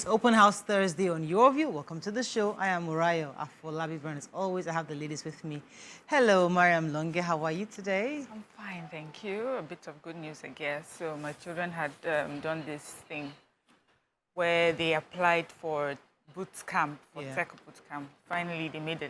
It's Open House Thursday on YourView. Welcome to the show. I am Murayo Afolabi Brown. As always, I have the ladies with me. Hello, Mariam Longe. How are you today? I'm fine, thank you. A bit of good news, I guess. So my children had done this thing where they applied for boot camp, for tech boot camp. Finally, they made a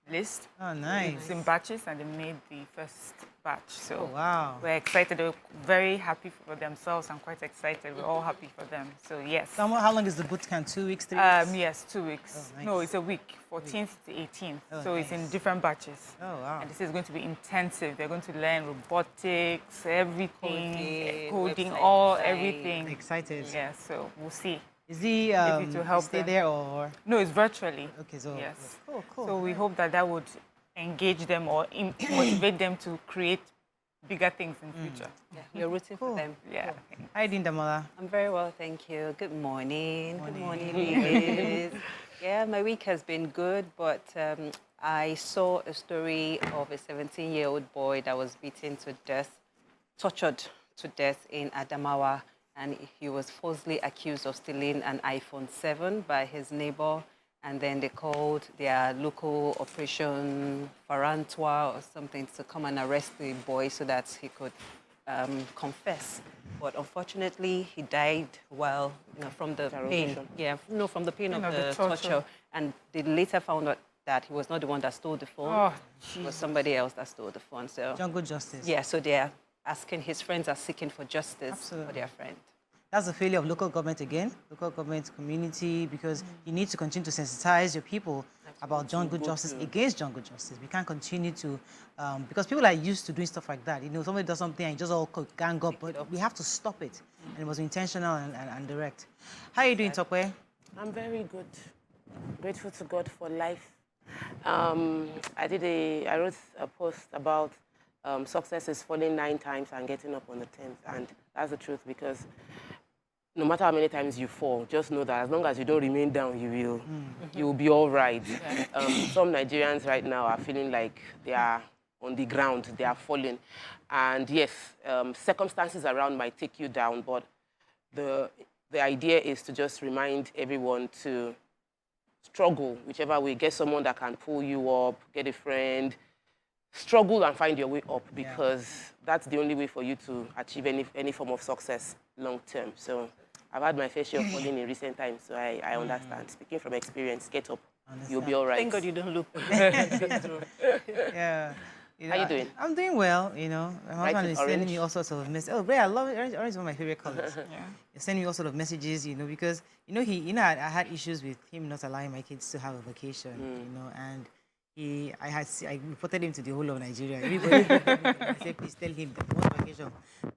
list. Oh, nice. It's in batches, and they made the first batch. So wow. We're excited. They're very happy for themselves. I'm quite excited. We're all happy for them. So yes. So how long is the boot camp? 2 weeks, 3 weeks? Yes, 2 weeks. Oh, nice. No, it's a week, 14th to 18th. Oh, so nice. It's in different batches. Oh, wow. And this is going to be intensive. They're going to learn robotics, everything, coding, everything. Excited. Yeah, so we'll see. Is he to help stay them. there or? No, it's virtually. Okay, so yes. Cool. So we hope that would engage them or motivate them to create bigger things in future. Yeah, you're rooting for them. Yeah. How are you doing, Damola? I'm very well, thank you. Good morning. Good morning, ladies. Yeah, my week has been good, but I saw a story of a 17-year-old boy that was beaten to death, tortured to death in Adamawa, and he was falsely accused of stealing an iPhone 7 by his neighbor, and then they called their local operation Farantua or something to come and arrest the boy so that he could confess. But unfortunately, he died while from the pain. Yeah, no, from the pain of the torture. And they later found out that he was not the one that stole the phone. Oh, it was somebody else that stole the phone. So Jungle Justice. yeah, so they're asking, his friends are seeking for justice for their friend. That's the failure of local government again, local government community, because you need to continue to sensitize your people about jungle justice against jungle justice. We can't continue to, because people are used to doing stuff like that. You know, somebody does something and you just all gang up, but we have to stop it. And it was intentional and direct. How are you doing, Tokwe? I'm very good. Grateful to God for life. I wrote a post about success is falling 9 times and getting up on the 10th. And that's the truth, because no matter how many times you fall, just know that as long as you don't remain down, you will be all right. Some Nigerians right now are feeling like they are on the ground, they are falling. And yes, circumstances around might take you down, but the idea is to just remind everyone to struggle whichever way. Get someone that can pull you up, get a friend, struggle and find your way up, because that's the only way for you to achieve any form of success long term. So I've had my fair share of falling in recent times, so I understand. Speaking from experience, get up. You'll be all right. Thank God you don't look. Yeah. You know, How you doing? I'm doing well, you know. My husband is sending me all sorts of messages. Oh, great, I love it. Orange is one of my favorite colors. He's sending me all sorts of messages, you know, because, I had issues with him not allowing my kids to have a vacation, you know, and I reported him to the whole of Nigeria. Everybody, I said, please tell him that he wants vacation.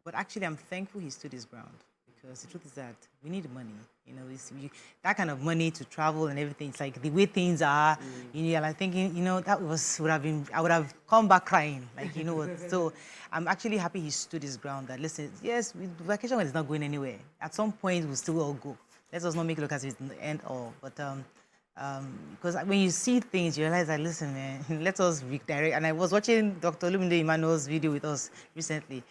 But actually, I'm thankful he stood his ground, because the truth is that we need money. You know, that kind of money to travel and everything. It's like the way things are. You know, like thinking, I would have come back crying. Like, you know what? So I'm actually happy he stood his ground. That listen, yes, vacation is not going anywhere. At some point, we'll still all go. Let us not make it look as if it's the end all. But because when you see things, you realize that, listen, man, let us redirect. And I was watching Dr. Lumide Emmanuel's video with us recently.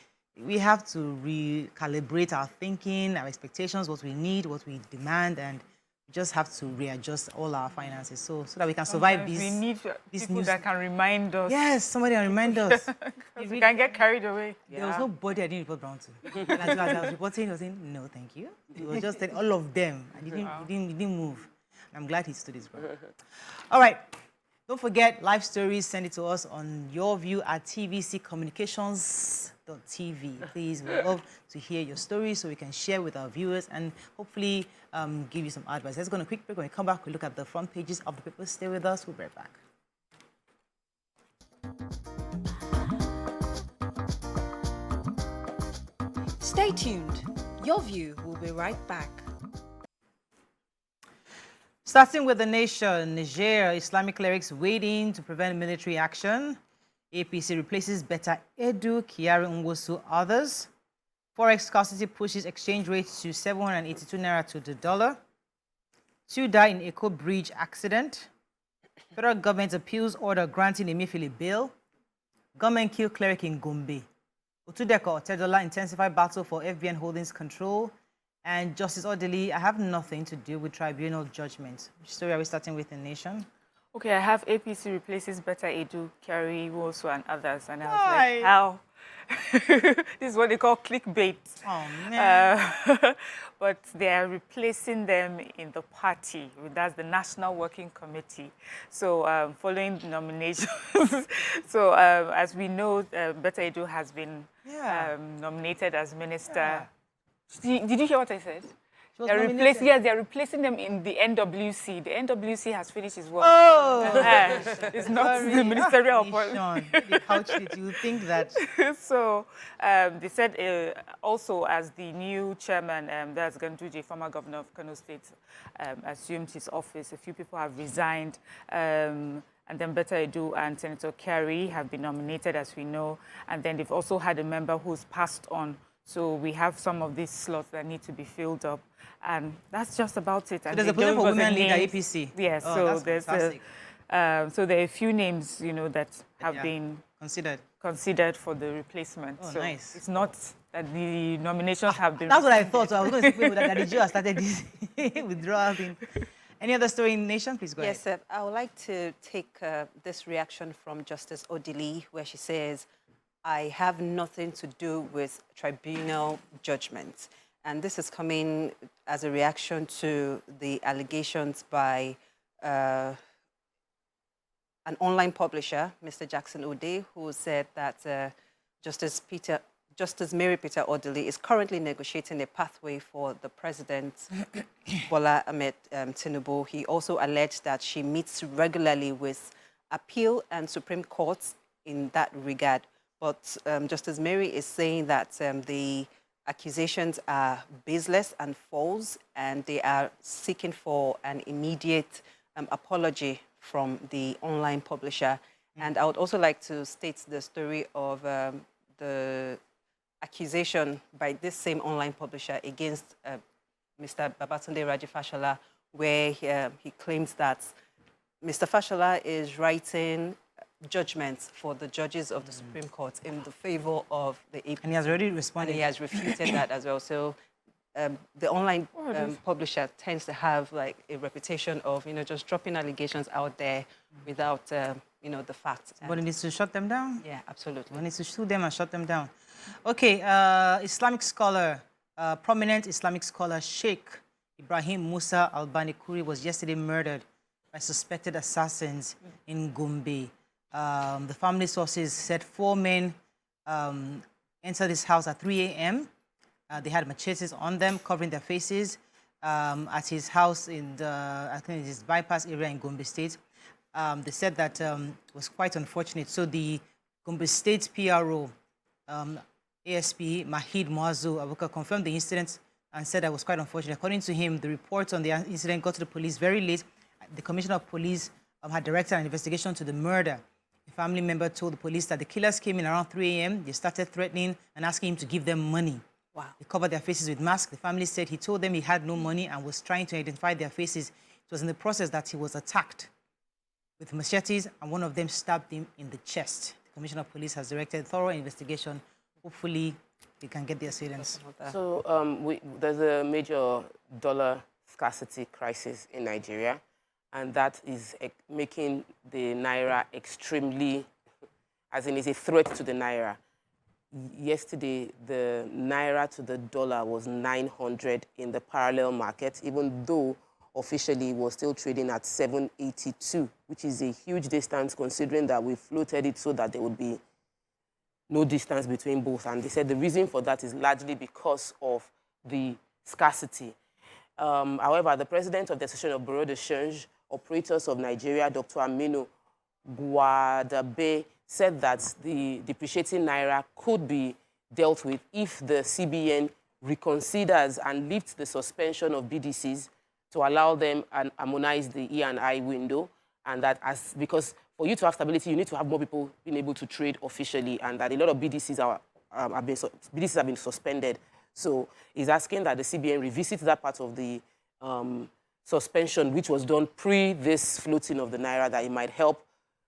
We have to recalibrate our thinking, our expectations, what we need, what we demand, and we just have to readjust all our finances so that we can survive these. We need people that can remind us. Yes, somebody can remind us. We can get carried away. There was nobody I didn't report Brown to. And as I was reporting, he was saying, no, thank you. It was just all of them. And he didn't move. I'm glad he stood his ground. All right. Don't forget, live stories, send it to us on YourView at tvccommunications.tv. Please, we'd love to hear your stories so we can share with our viewers and hopefully give you some advice. Let's go on a quick break. When we come back, we'll look at the front pages of the papers. Stay with us. We'll be right back. Stay tuned. YourView will be right back. Starting with the nation, Niger, Islamic clerics waiting to prevent military action. APC replaces Beta Edu, Kiari Nwosu, others. Forex scarcity pushes exchange rates to 782 naira to the dollar. 2 die in Eko Bridge accident. Federal government appeals order granting Emefiele bail. Government kill cleric in Gombe. Otudeko Otedola intensified battle for FBN Holdings control. And Justice Odili, I have nothing to do with tribunal judgment. Which story are we starting with in Nation? Okay, I have APC replaces Better Edu, Kerry, Woso, and others. And I was Why? like, how? This is what they call clickbait. Oh, man. But they are replacing them in the party. That's the National Working Committee. So following the nominations. So as we know, Better Edu has been nominated as minister. Did you hear what I said? They're replacing them in the NWC. The NWC has finished its work. Oh! It's not the ministerial appointment. They couched it. You think that... So they said also as the new chairman, that's Ganduje, former governor of Kano State, assumed his office, a few people have resigned. And then Better Edu and Senator Kerry have been nominated, as we know. And then they've also had a member who's passed on. So we have some of these slots that need to be filled up. And that's just about it. So there's a position for women leader APC. Yes, so there's so there are a few names, you know, that have been considered for the replacement. Oh, so nice. It's not that the nominations have been... That's what I thought. So I was going to say that the Joe started this withdrawal thing. Any other story in Nation? Please go ahead. Yes, sir. I would like to take this reaction from Justice Odili, where she says, I have nothing to do with tribunal judgments. And this is coming as a reaction to the allegations by an online publisher, Mr. Jackson Ode, who said that Justice Mary Peter Odili is currently negotiating a pathway for the President, Bola Ahmed Tinubu. He also alleged that she meets regularly with appeal and Supreme Courts in that regard. But Justice Mary is saying that the accusations are baseless and false, and they are seeking for an immediate apology from the online publisher. And I would also like to state the story of the accusation by this same online publisher against Mr. Babatunde Raji Fashola, where he claims that Mr. Fashola is writing judgments for the judges of the Supreme Court in the favor of the APC. And he has already responded. And he has refuted that as well. So the online publisher tends to have like a reputation of, you know, just dropping allegations out there without, you know, the facts. But it needs to shut them down? Yeah, absolutely. One needs to sue them and shut them down. Okay, Islamic scholar, prominent Islamic scholar Sheikh Ibrahim Musa Albani Kuri was yesterday murdered by suspected assassins in Gombe. The family sources said 4 men entered his house at 3 a.m. They had machetes on them, covering their faces at his house in the, I think his bypass area in Gombe State. They said that it was quite unfortunate. So the Gombe State PRO, ASP Mahid Moazu Abuka, confirmed the incident and said that it was quite unfortunate. According to him, the report on the incident got to the police very late. The Commissioner of Police had directed an investigation to the murder. A family member told the police that the killers came in around 3 a.m. They started threatening and asking him to give them money. Wow. They covered their faces with masks. The family said he told them he had no money and was trying to identify their faces. It was in the process that he was attacked with machetes, and one of them stabbed him in the chest. The Commissioner of Police has directed thorough investigation. Hopefully, they can get the assailants. So there's a major dollar scarcity crisis in Nigeria, and that is making the Naira extremely, as in it's a threat to the Naira. Yesterday, the Naira to the dollar was 900 in the parallel market, even though officially it was still trading at 782, which is a huge distance considering that we floated it so that there would be no distance between both. And they said the reason for that is largely because of the scarcity. However, the president of the Association of Bureau de Change Operators of Nigeria, Dr. Aminu Gwadabe, said that the depreciating Naira could be dealt with if the CBN reconsiders and lifts the suspension of BDCs to allow them and harmonize the E&I window. And that because for you to have stability, you need to have more people being able to trade officially, and that a lot of BDCs have been suspended. So he's asking that the CBN revisit that part of the suspension, which was done pre this floating of the Naira, that it might help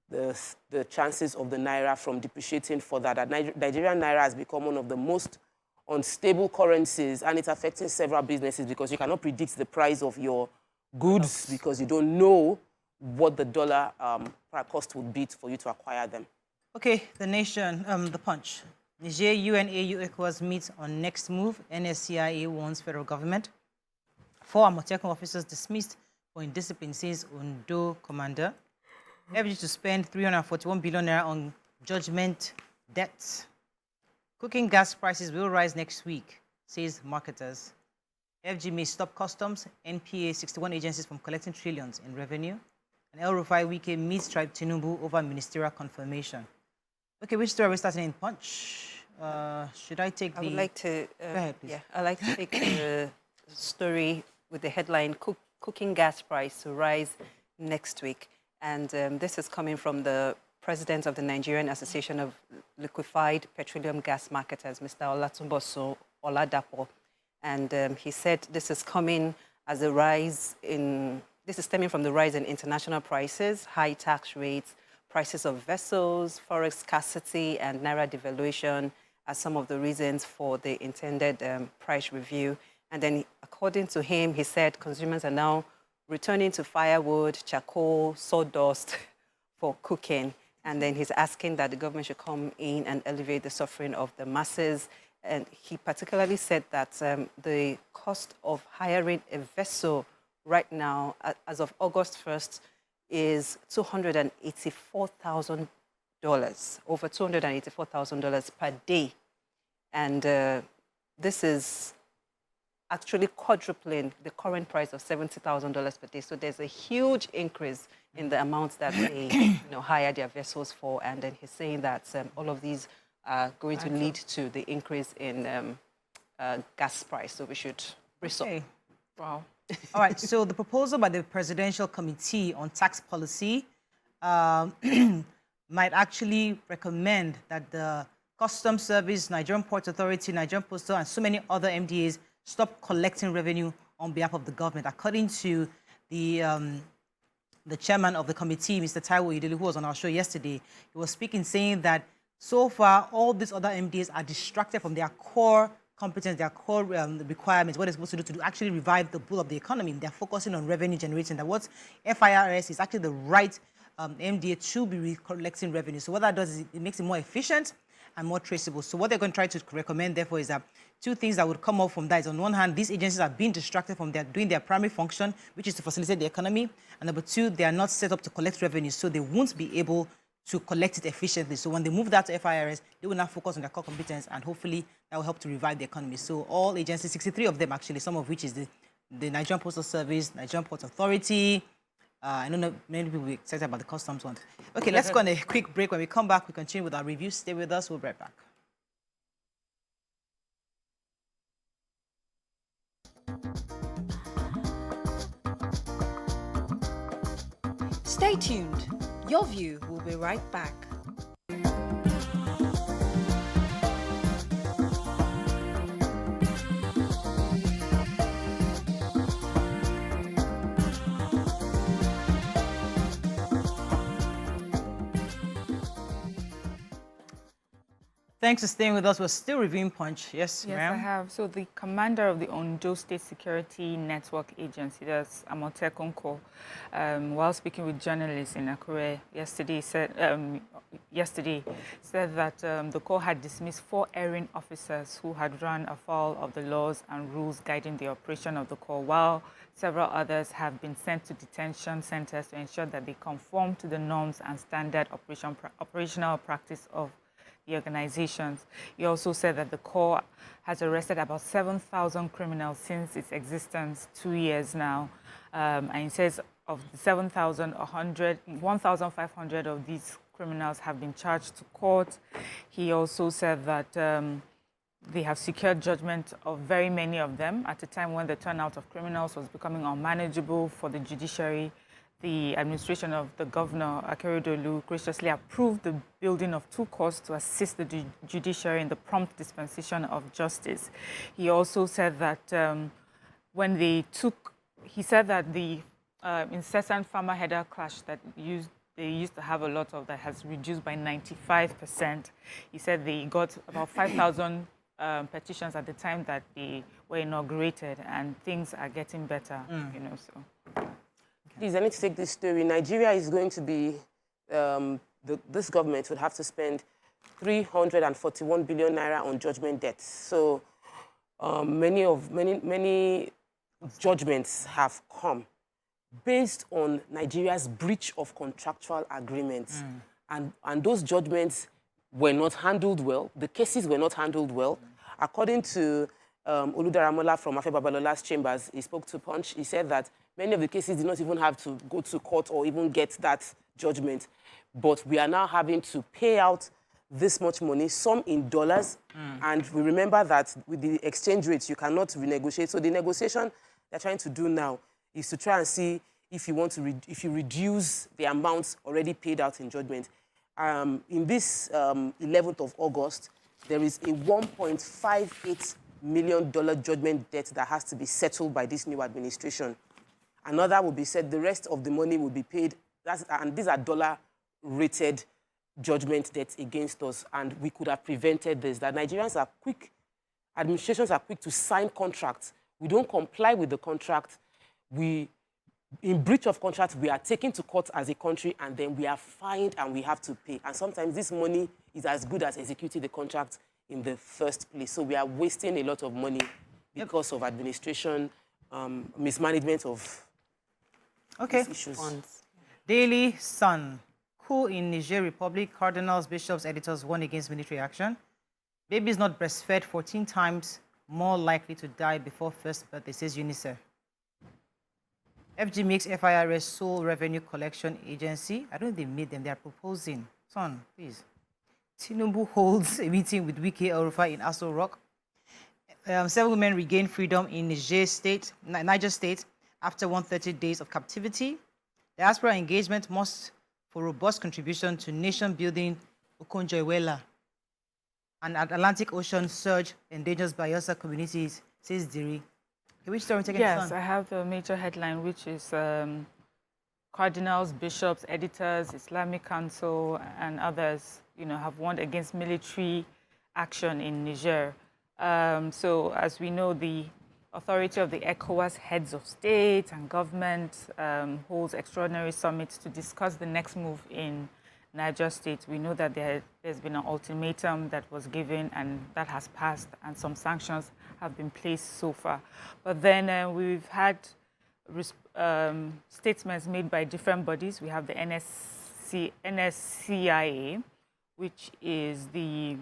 the chances of the Naira from depreciating further. That Nigerian Naira has become one of the most on stable currencies, and it's affecting several businesses because you cannot predict the price of your goods because you don't know what the dollar cost would be for you to acquire them. Okay, The Nation, The Punch. Niger, UNAU, ECOWAS meet on next move. NSCIA warns federal government. 4 Amotekun officers dismissed for indiscipline, says Ondo commander. FG to spend 341 billion naira on judgment debts. Cooking gas prices will rise next week, says marketers. FG may stop customs, NPA 61 agencies from collecting trillions in revenue. And El Rufai Wike meets Tribe Tinubu over ministerial confirmation. Okay, which story are we starting in Punch? Should I take the... I would like to... Go ahead, please. Yeah, I'd like to take the story with the headline, Cooking Gas Price to Rise Next Week. And this is coming from the president of the Nigerian Association of Liquefied Petroleum Gas Marketers, Mr. Olatunboso Oladapo. And he said this is coming as a rise in... This is stemming from the rise in international prices, high tax rates, prices of vessels, forex scarcity, and naira devaluation as some of the reasons for the intended price review. And then, according to him, he said consumers are now returning to firewood, charcoal, sawdust for cooking. And then he's asking that the government should come in and alleviate the suffering of the masses. And he particularly said that the cost of hiring a vessel right now, as of August 1st, is $284,000, over $284,000 per day. And this is actually quadrupling the current price of $70,000 per day. So there's a huge increase in the amounts that they hire their vessels for. And then he's saying that all of these are going to lead to the increase in gas price. So we should brace up. Wow. All right, so the proposal by the Presidential Committee on Tax Policy might actually recommend that the Customs Service, Nigerian Ports Authority, Nigerian Postal, and so many other MDAs stop collecting revenue on behalf of the government. According to the chairman of the committee, Mr. Taiwo Idelu, who was on our show yesterday, he was speaking, saying that so far all these other MDAs are distracted from their core competence, their core requirements, what they're supposed to do to actually revive the bull of the economy. They're focusing on revenue generating. That what FIRS is actually the right MDA to be collecting revenue. So what that does is it makes it more efficient and more traceable. So what they're going to try to recommend, therefore, is that 2 things that would come up from that is, on one hand, these agencies are being distracted from doing their primary function, which is to facilitate the economy. And number 2, they are not set up to collect revenue, so they won't be able to collect it efficiently. So when they move that to FIRS, they will now focus on their core competence, and hopefully that will help to revive the economy. So all agencies, 63 of them actually, some of which is the Nigerian Postal Service, Nigerian Ports Authority. I don't know, many people will be excited about the customs one. Okay, let's go on a quick break. When we come back, we continue with our review. Stay with us. We'll be right back. Stay tuned. Your View will be right back. Thanks for staying with us. We're still reviewing Punch. Yes, Yes, ma'am? I have. So the commander of the Ondo State Security Network Agency, that's Amotekun Corps, while speaking with journalists in Akure yesterday, said that the Corps had dismissed 4 erring officers who had run afoul of the laws and rules guiding the operation of the Corps, while several others have been sent to detention centers to ensure that they conform to the norms and standard operational practice of the organizations. He also said that the Corps has arrested about 7,000 criminals since its existence 2 years now. And he says of the 7,000, 1,500 of these criminals have been charged to court. He also said that they have secured judgment of very many of them at a time when the turnout of criminals was becoming unmanageable for the judiciary. The administration of the governor, Akeredolu, graciously approved the building of 2 courts to assist the judiciary in the prompt dispensation of justice. He also said that the incessant farmer-header clash that they used to have a lot of, that has reduced by 95%. He said they got about 5,000 petitions at the time that they were inaugurated, and things are getting better, you know, so. Please, I need to take this story. Nigeria is going to be, this government would have to spend 341 billion naira on judgment debts. So many judgments have come based on Nigeria's breach of contractual agreements. And those judgments were not handled well. The cases were not handled well. According to Oludaramola from Afe Babalola's chambers, he spoke to Punch. He said that many of the cases did not even have to go to court or even get that judgment. But we are now having to pay out this much money, some in dollars. And we remember that with the exchange rates, you cannot renegotiate. So the negotiation they're trying to do now is to try and see if you want to if you reduce the amounts already paid out in judgment. In this 11th of August, there is a $1.58 million judgment debt that has to be settled by this new administration. Another will be said, the rest of the money will be paid, and these are dollar-rated judgment debts against us, and we could have prevented this. That Nigerians are quick, administrations are quick to sign contracts. We don't comply with the contract. In breach of contract, we are taken to court as a country, and then we are fined and we have to pay. And sometimes this money is as good as executing the contract in the first place. So we are wasting a lot of money because of administration, mismanagement of these issues. Daily Sun. Coup in Niger Republic. Cardinals, bishops, editors warn against military action. Babies not breastfed 14 times more likely to die before first birthday, says UNICEF. FG makes FIRS sole revenue collection agency. I don't think they made them. They are proposing. Son, please. Tinubu holds a meeting with Wike El-Rufai in Aso Rock. 7 women regain freedom in Niger State after 130 days of captivity. Diaspora engagement must for robust contribution to nation building. Okonjo-Iweala. And Atlantic Ocean surge endangers Bayelsa communities, says Diri. Which story taking? Yes, I have the major headline, which is cardinals, bishops, editors, Islamic Council, and others, you know, have warned against military action in Niger. So, as we know, the authority of the ECOWAS heads of state and government holds extraordinary summits to discuss the next move in Niger State. We know that there's been an ultimatum that was given and that has passed, and some sanctions have been placed so far. But then we've had statements made by different bodies. We have the NSCIA, which is the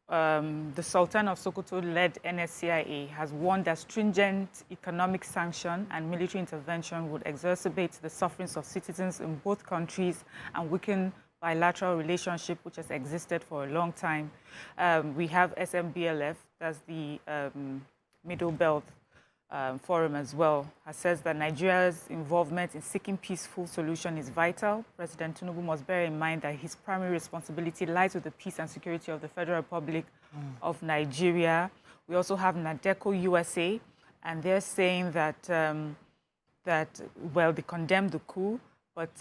Sultan of Sokoto-led NSCIA has warned that stringent economic sanction and military intervention would exacerbate the sufferings of citizens in both countries and weaken bilateral relationship, which has existed for a long time. We have SMBLF, that's the Middle Belt Forum as well, says that Nigeria's involvement in seeking peaceful solution is vital. President Tinubu must bear in mind that his primary responsibility lies with the peace and security of the Federal Republic of Nigeria. We also have NADECO USA, and they're saying that, well, they condemned the coup, but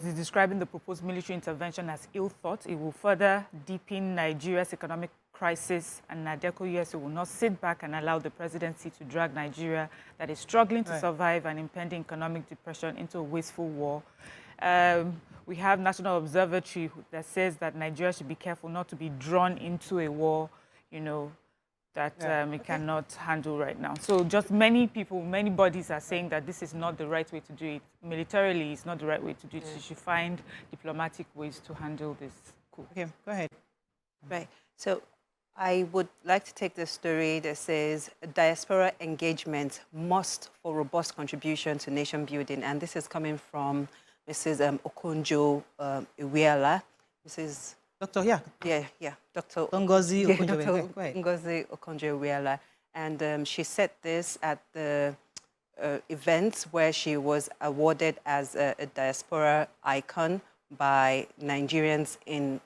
is describing the proposed military intervention as ill thought. It will further deepen Nigeria's economic crisis, and NADECO USA will not sit back and allow the presidency to drag Nigeria, that is struggling to survive an impending economic depression, into a wasteful war. We have National Observatory that says that Nigeria should be careful not to be drawn into a war, you know, that it cannot handle right now. So just many people, many bodies are saying that this is not the right way to do it. Militarily, it's not the right way to do it. So you should find diplomatic ways to handle this coup. Okay, go ahead. Right. So I would like to take the story that says diaspora engagement must for robust contribution to nation building. And this is coming from Mrs. Okonjo-Iweala. Mrs. Dr. Dr. Ngozi Okonjo-Iweala. And she said this at the event where she was awarded as a diaspora icon by Nigerians in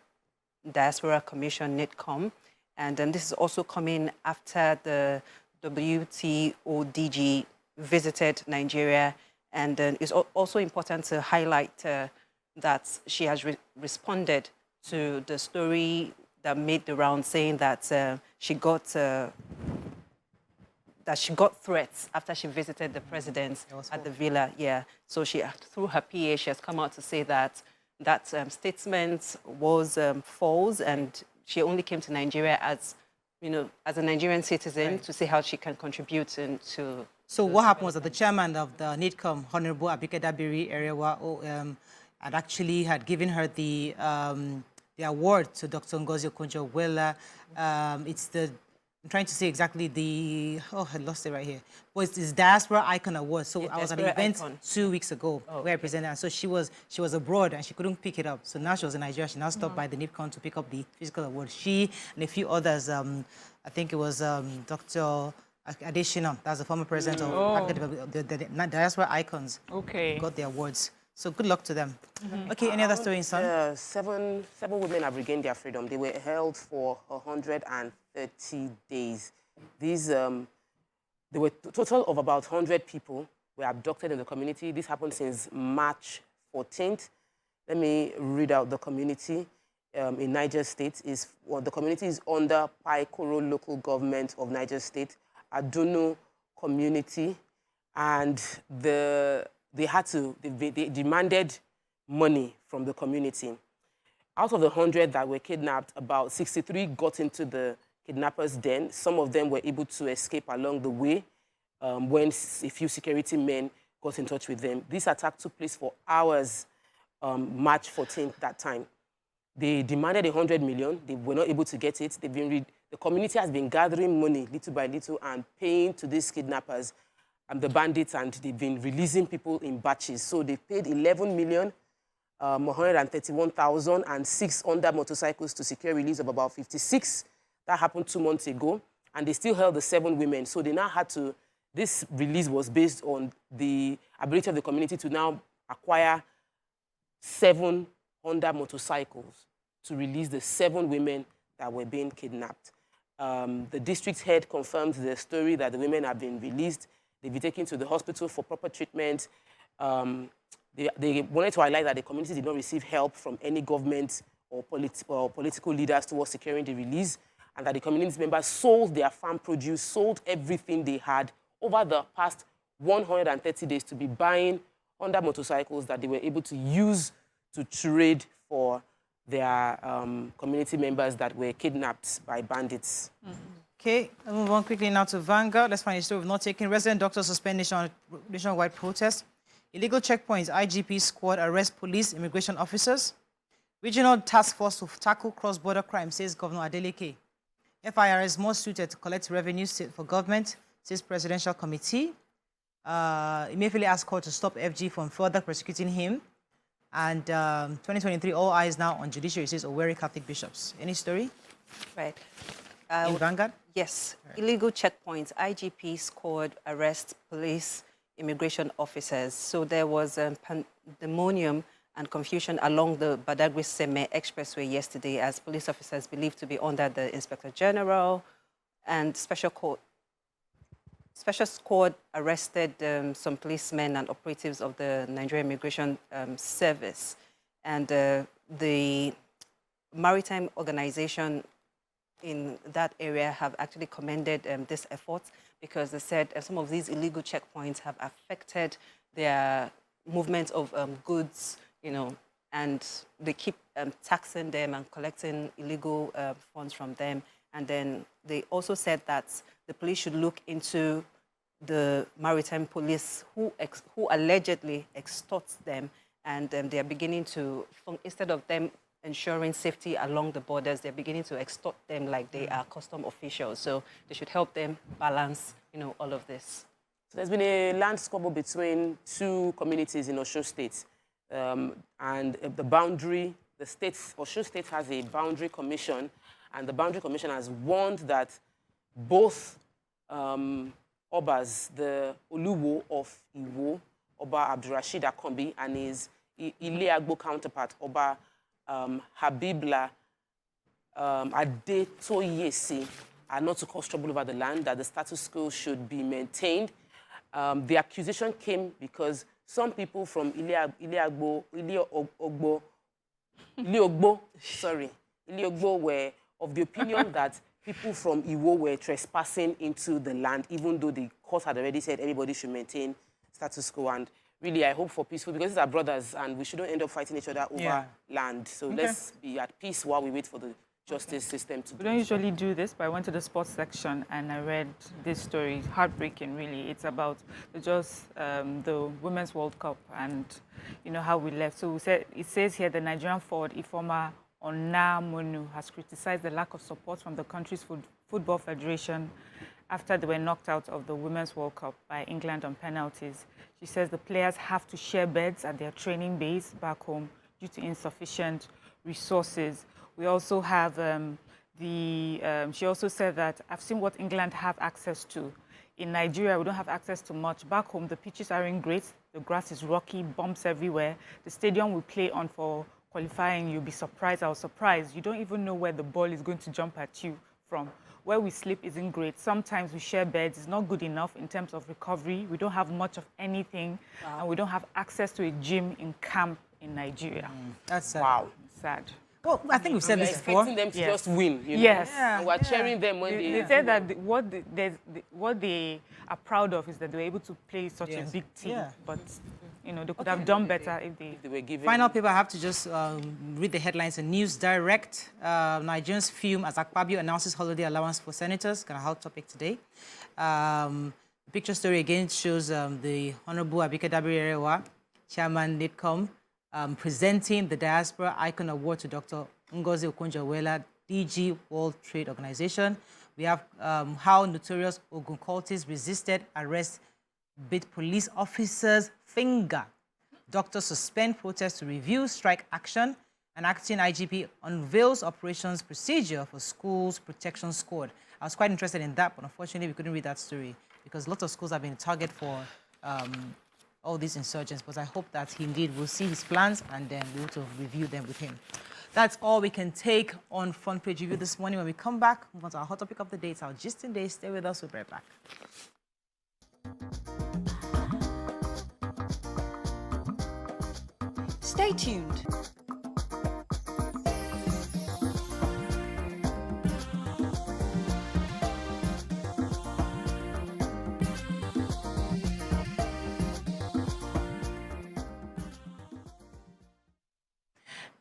Diaspora Commission, NITCOM. And this is also coming after the WTO DG visited Nigeria. And it's also important to highlight that she has responded to the story that made the round saying that she got threats after she visited the president at the villa. Yeah, so she, through her PA, she has come out to say that that statement was false, and she only came to Nigeria as, as a Nigerian citizen to see how she can contribute to. So what happened was that the chairman of the NIDCOM, Honorable Abike Dabiri Erewa, had given her the award to Dr. Ngozi Okonjo-Iweala. I'm trying to say exactly I lost it right here. But it's Diaspora Icon Award. So I was at an event 2 weeks ago where I presented, and so she was abroad and she couldn't pick it up. So now she was in Nigeria. She now stopped by the NIPCON to pick up the physical award. She and a few others, I think it was Dr. Adeshina, that's the former president of the Diaspora Icons, got the awards. So good luck to them. Okay, any other story, son? Seven women have regained their freedom. They were held for 130 days. These, there were a total of about 100 people were abducted in the community. This happened since March 14th. Let me read out the community in Niger State. The community is under Paikoro local government of Niger State, Adunu community, and they demanded money from the community. Out of the 100 that were kidnapped, about 63 got into the kidnappers' den. Some of them were able to escape along the way when a few security men got in touch with them. This attack took place for hours, March 14th, that time. They demanded 100 million. They were not able to get it. The community has been gathering money little by little and paying to these kidnappers and the bandits, and they've been releasing people in batches. So they paid 11,131,006 under motorcycles to secure release of about 56. That happened 2 months ago, and they still held the 7 women. So they now had to, this release was based on the ability of the community to now acquire 7 Honda motorcycles to release the 7 women that were being kidnapped. The district head confirmed the story that the women have been released. They've been taken to the hospital for proper treatment. They wanted to highlight that the community did not receive help from any government or political leaders towards securing the release, and that the community members sold their farm produce, sold everything they had over the past 130 days to be buying Honda motorcycles that they were able to use to trade for their community members that were kidnapped by bandits. Okay, I'll move on quickly now to Vanguard. Let's find a story of not taking resident doctors suspend nationwide protest. Illegal checkpoints, IGP squad arrest police, immigration officers. Regional task force to tackle cross-border crime, says Governor Adeleke. FIRS more suited to collect revenues for government, says Presidential Committee. Immediately asked court to stop FG from further prosecuting him. And 2023, all eyes now on judiciary, says Owerri Catholic bishops. Any story? Right. In Vanguard? Yes. Right. Illegal checkpoints, IGP squad arrest police, immigration officers. So there was pandemonium and confusion along the Badagry-Seme Expressway yesterday as police officers believed to be under the Inspector General and Special Squad arrested some policemen and operatives of the Nigerian Immigration Service. And the maritime organization in that area have actually commended this effort because they said some of these illegal checkpoints have affected their movement of goods, and they keep taxing them and collecting illegal funds from them. And then they also said that the police should look into the maritime police who allegedly extorts them, and they are beginning to, instead of them ensuring safety along the borders, they're beginning to extort them like they are custom officials. So they should help them balance, all of this. So there's been a land squabble between 2 communities in Osun State, and the boundary, Osun State has a boundary commission, and the boundary commission has warned that both Obas, the Oluwo of Iwo, Oba Abdurrashid Akombi, and his Ile-Agbo counterpart, Oba Habibla Adetoyesi, are not to cause trouble over the land, that the status quo should be maintained. The accusation came because some people from Ile-Ogbo were of the opinion that people from Iwo were trespassing into the land, even though the court had already said everybody should maintain status quo. And really, I hope for peaceful, because these are brothers, and we shouldn't end up fighting each other over land. So let's be at peace while we wait for the justice system to do. We don't usually do this, but I went to the sports section and I read this story. Heartbreaking, really. It's about the Women's World Cup and, you know, how we left. So it says here the Nigerian forward, Ifeoma Onamonu, has criticized the lack of support from the country's football federation after they were knocked out of the Women's World Cup by England on penalties. She says the players have to share beds at their training base back home due to insufficient resources. We also have she also said that I've seen what England have access to. In Nigeria, we don't have access to much. Back home, the pitches aren't great. The grass is rocky, bumps everywhere. The stadium we play on for qualifying, you'll be surprised. I was surprised. You don't even know where the ball is going to jump at you from. Where we sleep isn't great. Sometimes we share beds. It's not good enough in terms of recovery. We don't have much of anything. Wow. And we don't have access to a gym in camp in Nigeria. That's sad. Wow. Sad. Well, I think we've said this before. Expecting them to just win, you know? Yes. And we're cheering them when They said that what they are proud of is that they were able to play such a big team. Yeah. But, you know, they could have done better if they were given... Final paper, I have to just read the headlines in News Direct. Nigerians fume as Akpabio announces holiday allowance for senators. Kind of hot topic today. The picture story again shows the Honorable Abike Dabiri-Erewa, Chairman NIDCOM, presenting the Diaspora Icon Award to Dr. Ngozi Okonjo-Iweala, DG World Trade Organization. We have how notorious Ogun cultists resisted arrest, bit police officers' finger. Doctors suspend protests to review strike action. An acting IGP unveils operations procedure for schools protection squad. I was quite interested in that, but unfortunately we couldn't read that story because lots of schools have been a target for all these insurgents, but I hope that he indeed will see his plans and then we'll to review them with him. That's all we can take on Front Page Review this morning. When we come back, move on to our hot topic of the day. It's our gist in day. Stay with us. We'll be right back. Stay tuned.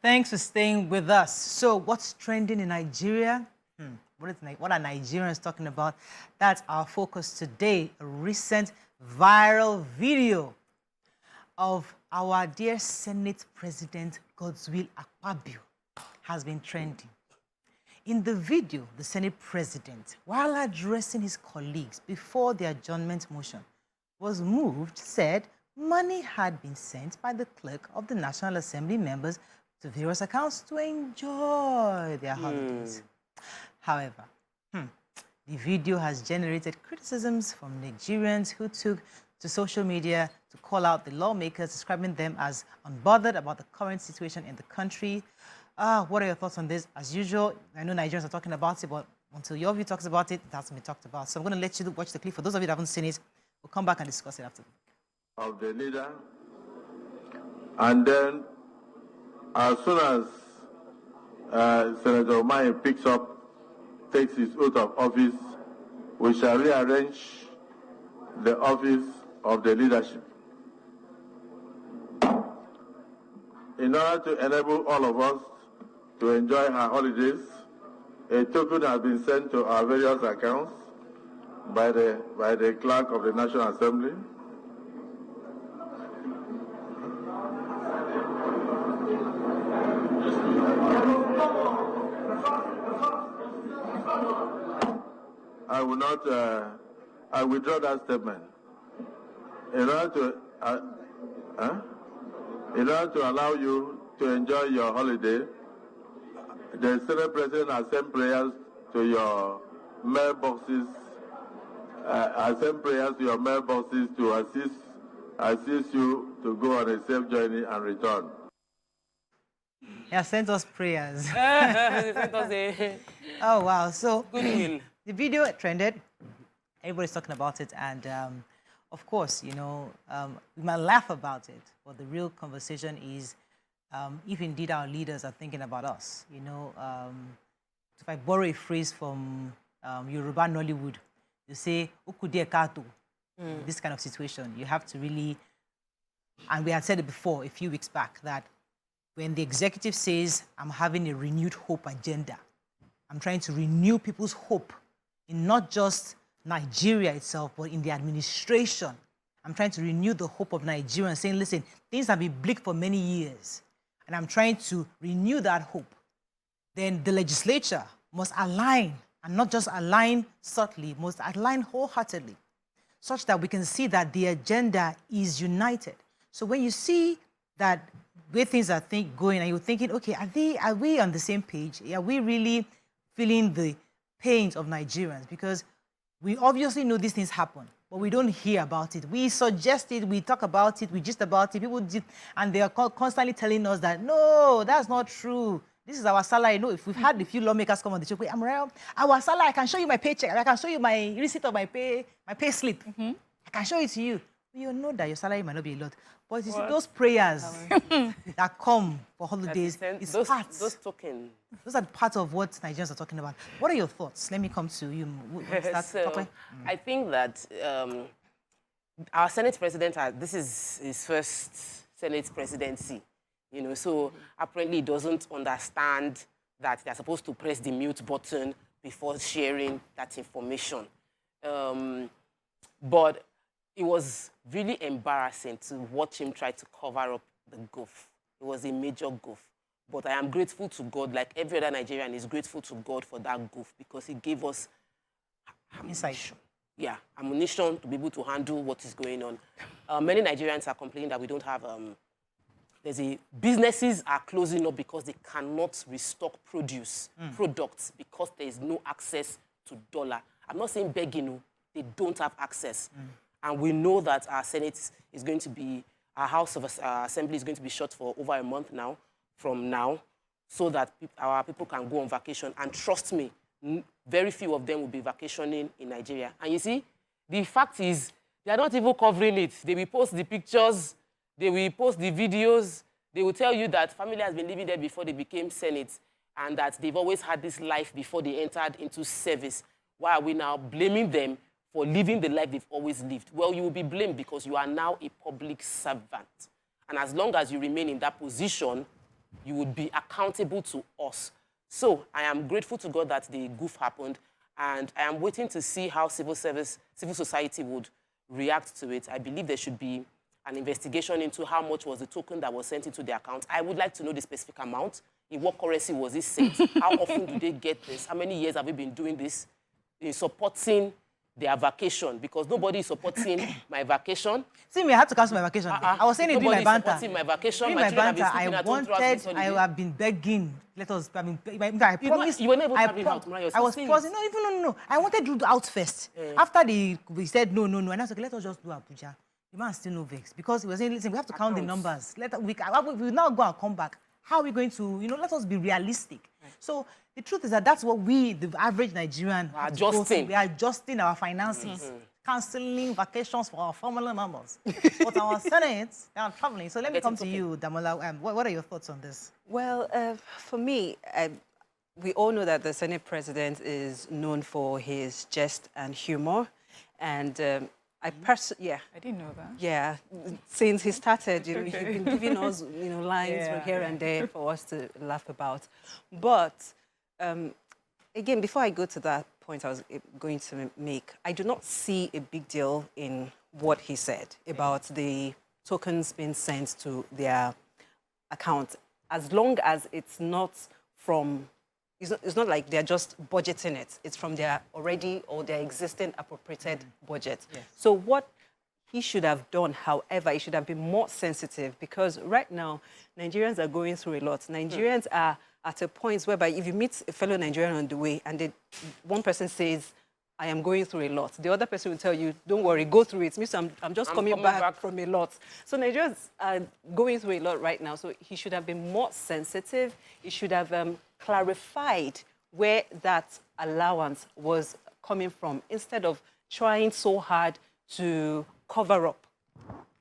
Thanks for staying with us. So what's trending in Nigeria? What are Nigerians talking about? That's our focus today. A recent viral video of our dear Senate President Godswill Akpabio has been trending. In the video, the Senate President, while addressing his colleagues before the adjournment motion, was moved, said money had been sent by the clerk of the National Assembly members to various accounts to enjoy their holidays. However, the video has generated criticisms from Nigerians who took to social media to call out the lawmakers, describing them as unbothered about the current situation in the country. What are your thoughts on this? As usual, I know Nigerians are talking about it, but until YourView talks about it, it hasn't been talked about. So I'm going to let you watch the clip. For those of you that haven't seen it, we'll come back and discuss it after. Of the leader, and then as soon as Senator Umahi takes his oath of office, we shall rearrange the office of the leadership. In order to enable all of us to enjoy our holidays, a token has been sent to our various accounts by the clerk of the National Assembly. I withdraw that statement. In order to allow you to enjoy your holiday, the Senate President has sent prayers to your mailboxes. To assist you to go on a safe journey and return. He has sent us prayers. Oh, wow. So goodwill. The video trended. Everybody's talking about it. And, of course, you know, we might laugh about it. But the real conversation is if indeed our leaders are thinking about us, you know, if I borrow a phrase from Yoruba Nollywood, you say, "Okude kato." This kind of situation, you have to really, and we had said it before a few weeks back, that when the executive says, I'm having a renewed hope agenda, I'm trying to renew people's hope in not just Nigeria itself, but in the administration. I'm trying to renew the hope of Nigerians, saying, listen, things have been bleak for many years, and I'm trying to renew that hope. Then the legislature must align, and not just align subtly, must align wholeheartedly, such that we can see that the agenda is united. So when you see that way things are going, and you're thinking, okay, are we on the same page? Are we really feeling the pains of Nigerians? Because we obviously know these things happen, but we don't hear about it. We suggest it, we talk about it, we gist about it, and they are constantly telling us that, no, that's not true. This is our salary. No, if we've had a few lawmakers come on the show, our salary, I can show you my paycheck, I can show you my receipt of my pay slip. I can show it to you. You know that your salary might not be a lot. But you see, those prayers that come for holidays, those tokens. Those are part of what Nigerians are talking about. What are your thoughts? Let me come to you. I think that our Senate president, this is his first Senate presidency. So apparently he doesn't understand that they're supposed to press the mute button before sharing that information. But it was really embarrassing to watch him try to cover up the goof. It was a major goof. But I am grateful to God, like every other Nigerian is grateful to God for that goof, because he gave us insight. Yeah, ammunition to be able to handle what is going on. Many Nigerians are complaining that we don't have... businesses are closing up because they cannot restock products, because there is no access to dollar. I'm not saying begging, they don't have access. And we know that our Senate is going to be, our House of Assembly is going to be shut for over a month now, from now, so that our people can go on vacation. And trust me, very few of them will be vacationing in Nigeria. And you see, the fact is, they are not even covering it. They will post the pictures, they will post the videos, they will tell you that family has been living there before they became Senate, and that they've always had this life before they entered into service. Why are we now blaming them for living the life they've always lived? Well, you will be blamed because you are now a public servant. And as long as you remain in that position, you would be accountable to us. So I am grateful to God that the goof happened, and I am waiting to see how civil society would react to it. I believe there should be an investigation into how much was the token that was sent into the account. I would like to know the specific amount. In what currency was it sent? How often do they get this? How many years have we been doing this? In supporting their vacation, because nobody is supporting my vacation. See me, I had to cancel my vacation. I was saying it during my banter. Supporting my vacation. During my banter, I have been begging. I promised. You were not able to have him out, Mariah. I was pausing. No. I wanted to do out first. After we said no, and I was like, let us just do Abuja. The man still no vex, because he was saying, listen, we have to count the numbers. We now go and come back. How are we going to, let us be realistic. Right. So the truth is that that's what we, the average Nigerian, have to go through. We are adjusting our finances, cancelling vacations for our family members. But our Senate, they are traveling. So let me come to you, Damola. What are your thoughts on this? Well, for me, we all know that the Senate president is known for his jest and humor. And I didn't know that. Yeah, since he started, he's been giving us, lines here and there for us to laugh about. But again, before I go to that point I was going to make, I do not see a big deal in what he said about the tokens being sent to their account, as long as it's not from. It's not like they're just budgeting it. It's from their already or their existing appropriated budget. Yes. So what he should have done, however, he should have been more sensitive, because right now, Nigerians are going through a lot. Nigerians are at a point whereby if you meet a fellow Nigerian on the way and one person says, I am going through a lot, the other person will tell you, don't worry, go through it. Means I'm just coming back from a lot. So Nigerians are going through a lot right now. So he should have been more sensitive. He should have clarified where that allowance was coming from, instead of trying so hard to cover up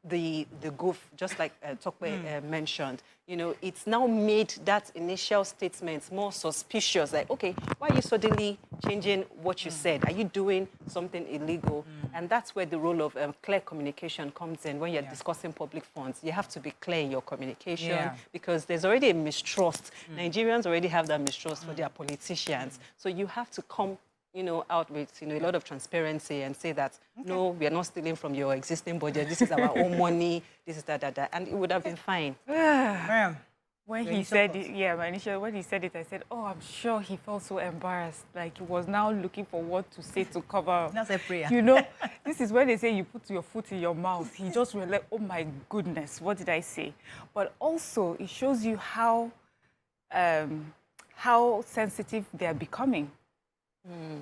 the goof, just like Tokwe mentioned, you know, it's now made that initial statement more suspicious. Like, okay, why are you suddenly changing what you said? Are you doing something illegal? And that's where the role of clear communication comes in when you're discussing public funds. You have to be clear in your communication because there's already a mistrust. Nigerians already have that mistrust for their politicians. So you have to come, you know, out with, you know, a lot of transparency and say that, no, we are not stealing from your existing budget. This is our own money. This is that. And it would have been fine. When he said it, when he said it, I said, oh, I'm sure he felt so embarrassed. Like he was now looking for what to say to cover up. That's a prayer. You know, this is where they say you put your foot in your mouth. He just realized, oh my goodness, what did I say? But also, it shows you how sensitive they are becoming.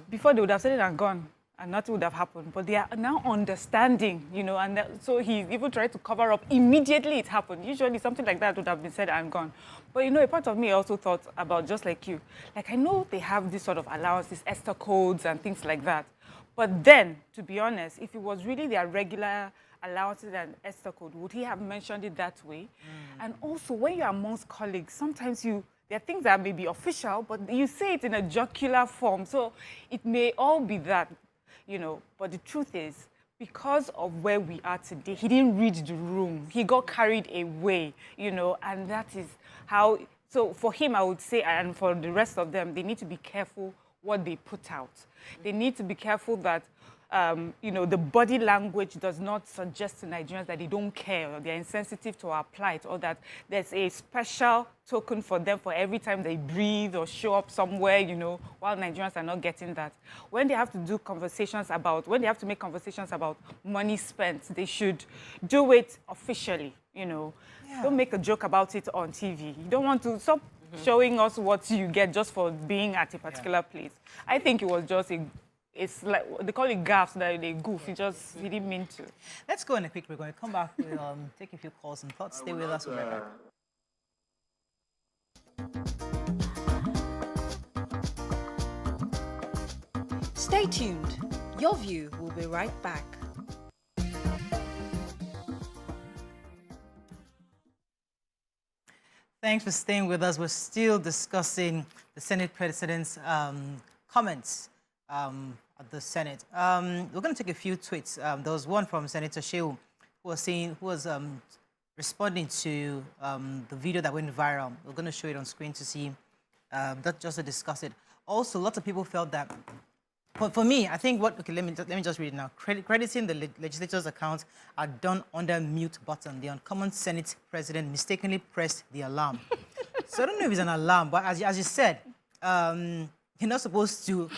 Before they would have said it and gone, and nothing would have happened. But they are now understanding, you know, and so he even tried to cover up. Immediately it happened. Usually something like that would have been said and gone. But, you know, a part of me also thought about, just like you, like I know they have this sort of allowances, ESTA codes and things like that. But then, to be honest, if it was really their regular allowances and ESTA code, would he have mentioned it that way? And also, when you're amongst colleagues, sometimes there are things that may be official, but you say it in a jocular form. So it may all be that, you know. But the truth is, because of where we are today, he didn't read the room. He got carried away, you know, and that is how. So for him, I would say, and for the rest of them, they need to be careful what they put out. They need to be careful that, you know, the body language does not suggest to Nigerians that they don't care or they're insensitive to our plight, or that there's a special token for them for every time they breathe or show up somewhere, you know, while Nigerians are not getting that. When they have to make conversations about money spent, they should do it officially, you know. Don't make a joke about it on TV. You don't want to stop showing us what you get just for being at a particular place. I think it was just it's like, they call it gaffes, that they goof. He didn't mean to. Let's go on a quick break. We're going to come back. We'll take a few calls and thoughts. Stay with us. We'll be right back. Stay tuned. Your View will be right back. Thanks for staying with us. We're still discussing the Senate President's comments at the Senate. We're going to take a few tweets. There was one from Senator Shehu who was responding to the video that went viral. We're going to show it on screen to see, just to discuss it. Also, lots of people felt that. But for me, I think let me just read it now. Crediting the legislature's accounts are done under mute button. The uncommon Senate President mistakenly pressed the alarm. So I don't know if it's an alarm, but as you said, you're not supposed to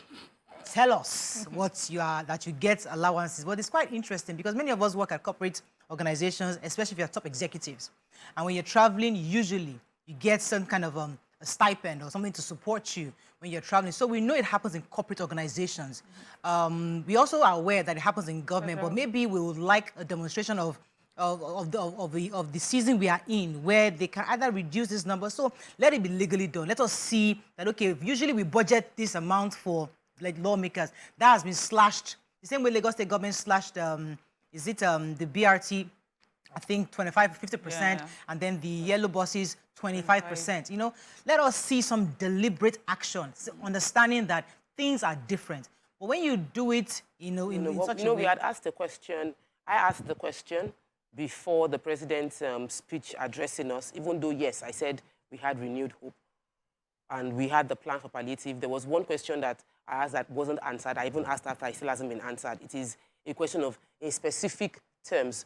tell us that you get allowances. But it's quite interesting because many of us work at corporate organizations, especially if you're top executives. And when you're traveling, usually you get some kind of a stipend or something to support you when you're traveling. So we know it happens in corporate organizations. We also are aware that it happens in government, but maybe we would like a demonstration of the season we are in, where they can either reduce this number. So let it be legally done. Let us see that, okay, usually we budget this amount for like lawmakers. That has been slashed. The same way Lagos State government slashed, the BRT, I think 50%, and then the yellow buses, 25%. You know, let us see some deliberate action, understanding that things are different. But when you do it, in such a way... we had asked the question, I asked the question before the president's speech addressing us, even though, yes, I said we had renewed hope and we had the plan for palliative. There was one question that I asked that wasn't answered. I even asked after, it still hasn't been answered. It is a question of, in specific terms,